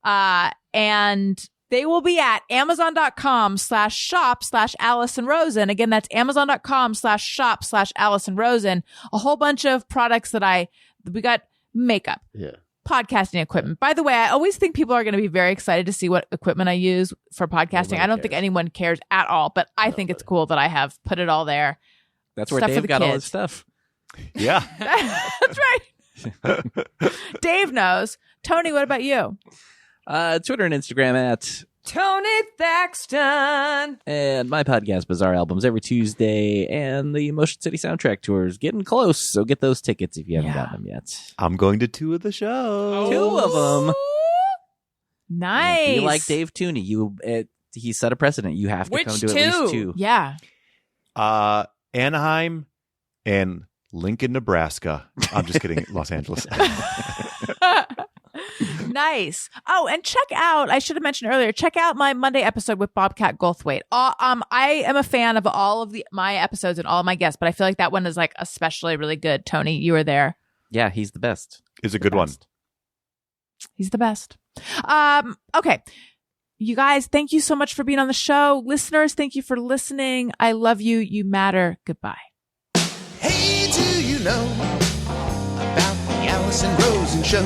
And they will be at amazon.com/shop/Alison Rosen. Again, that's amazon.com/shop/Alison Rosen. A whole bunch of products we got makeup. Yeah. Podcasting equipment. By the way, I always think people are going to be very excited to see what equipment I use for podcasting. I don't think anyone cares at all, but I think it's cool that I have put it all there. That's where Stuff for Dave the got all kids. his stuff. Yeah. That's right. Dave knows. Tony, what about you? Twitter and Instagram at Tony Thaxton. and my podcast Bizarre Albums every Tuesday, and the Motion City soundtrack tour is getting close, so get those tickets if you haven't gotten them yet. I'm going to 2 of the show. 2 of them. Nice. Be like Dave Theune. He set a precedent. You have to Which come to at least 2. Yeah. Anaheim and Lincoln, Nebraska. I'm just kidding. Los Angeles. Nice. Oh, and check out, I should have mentioned earlier, check out my Monday episode with Bobcat Goldthwait. I am a fan of all of my episodes and all of my guests, but I feel like that one is like especially really good. Tony, you were there. Yeah, he's the best. It's a good one. He's the best. Okay. You guys, thank you so much for being on the show. Listeners, thank you for listening. I love you. You matter. Goodbye. Hey, do you know about the Alison Rosen Show?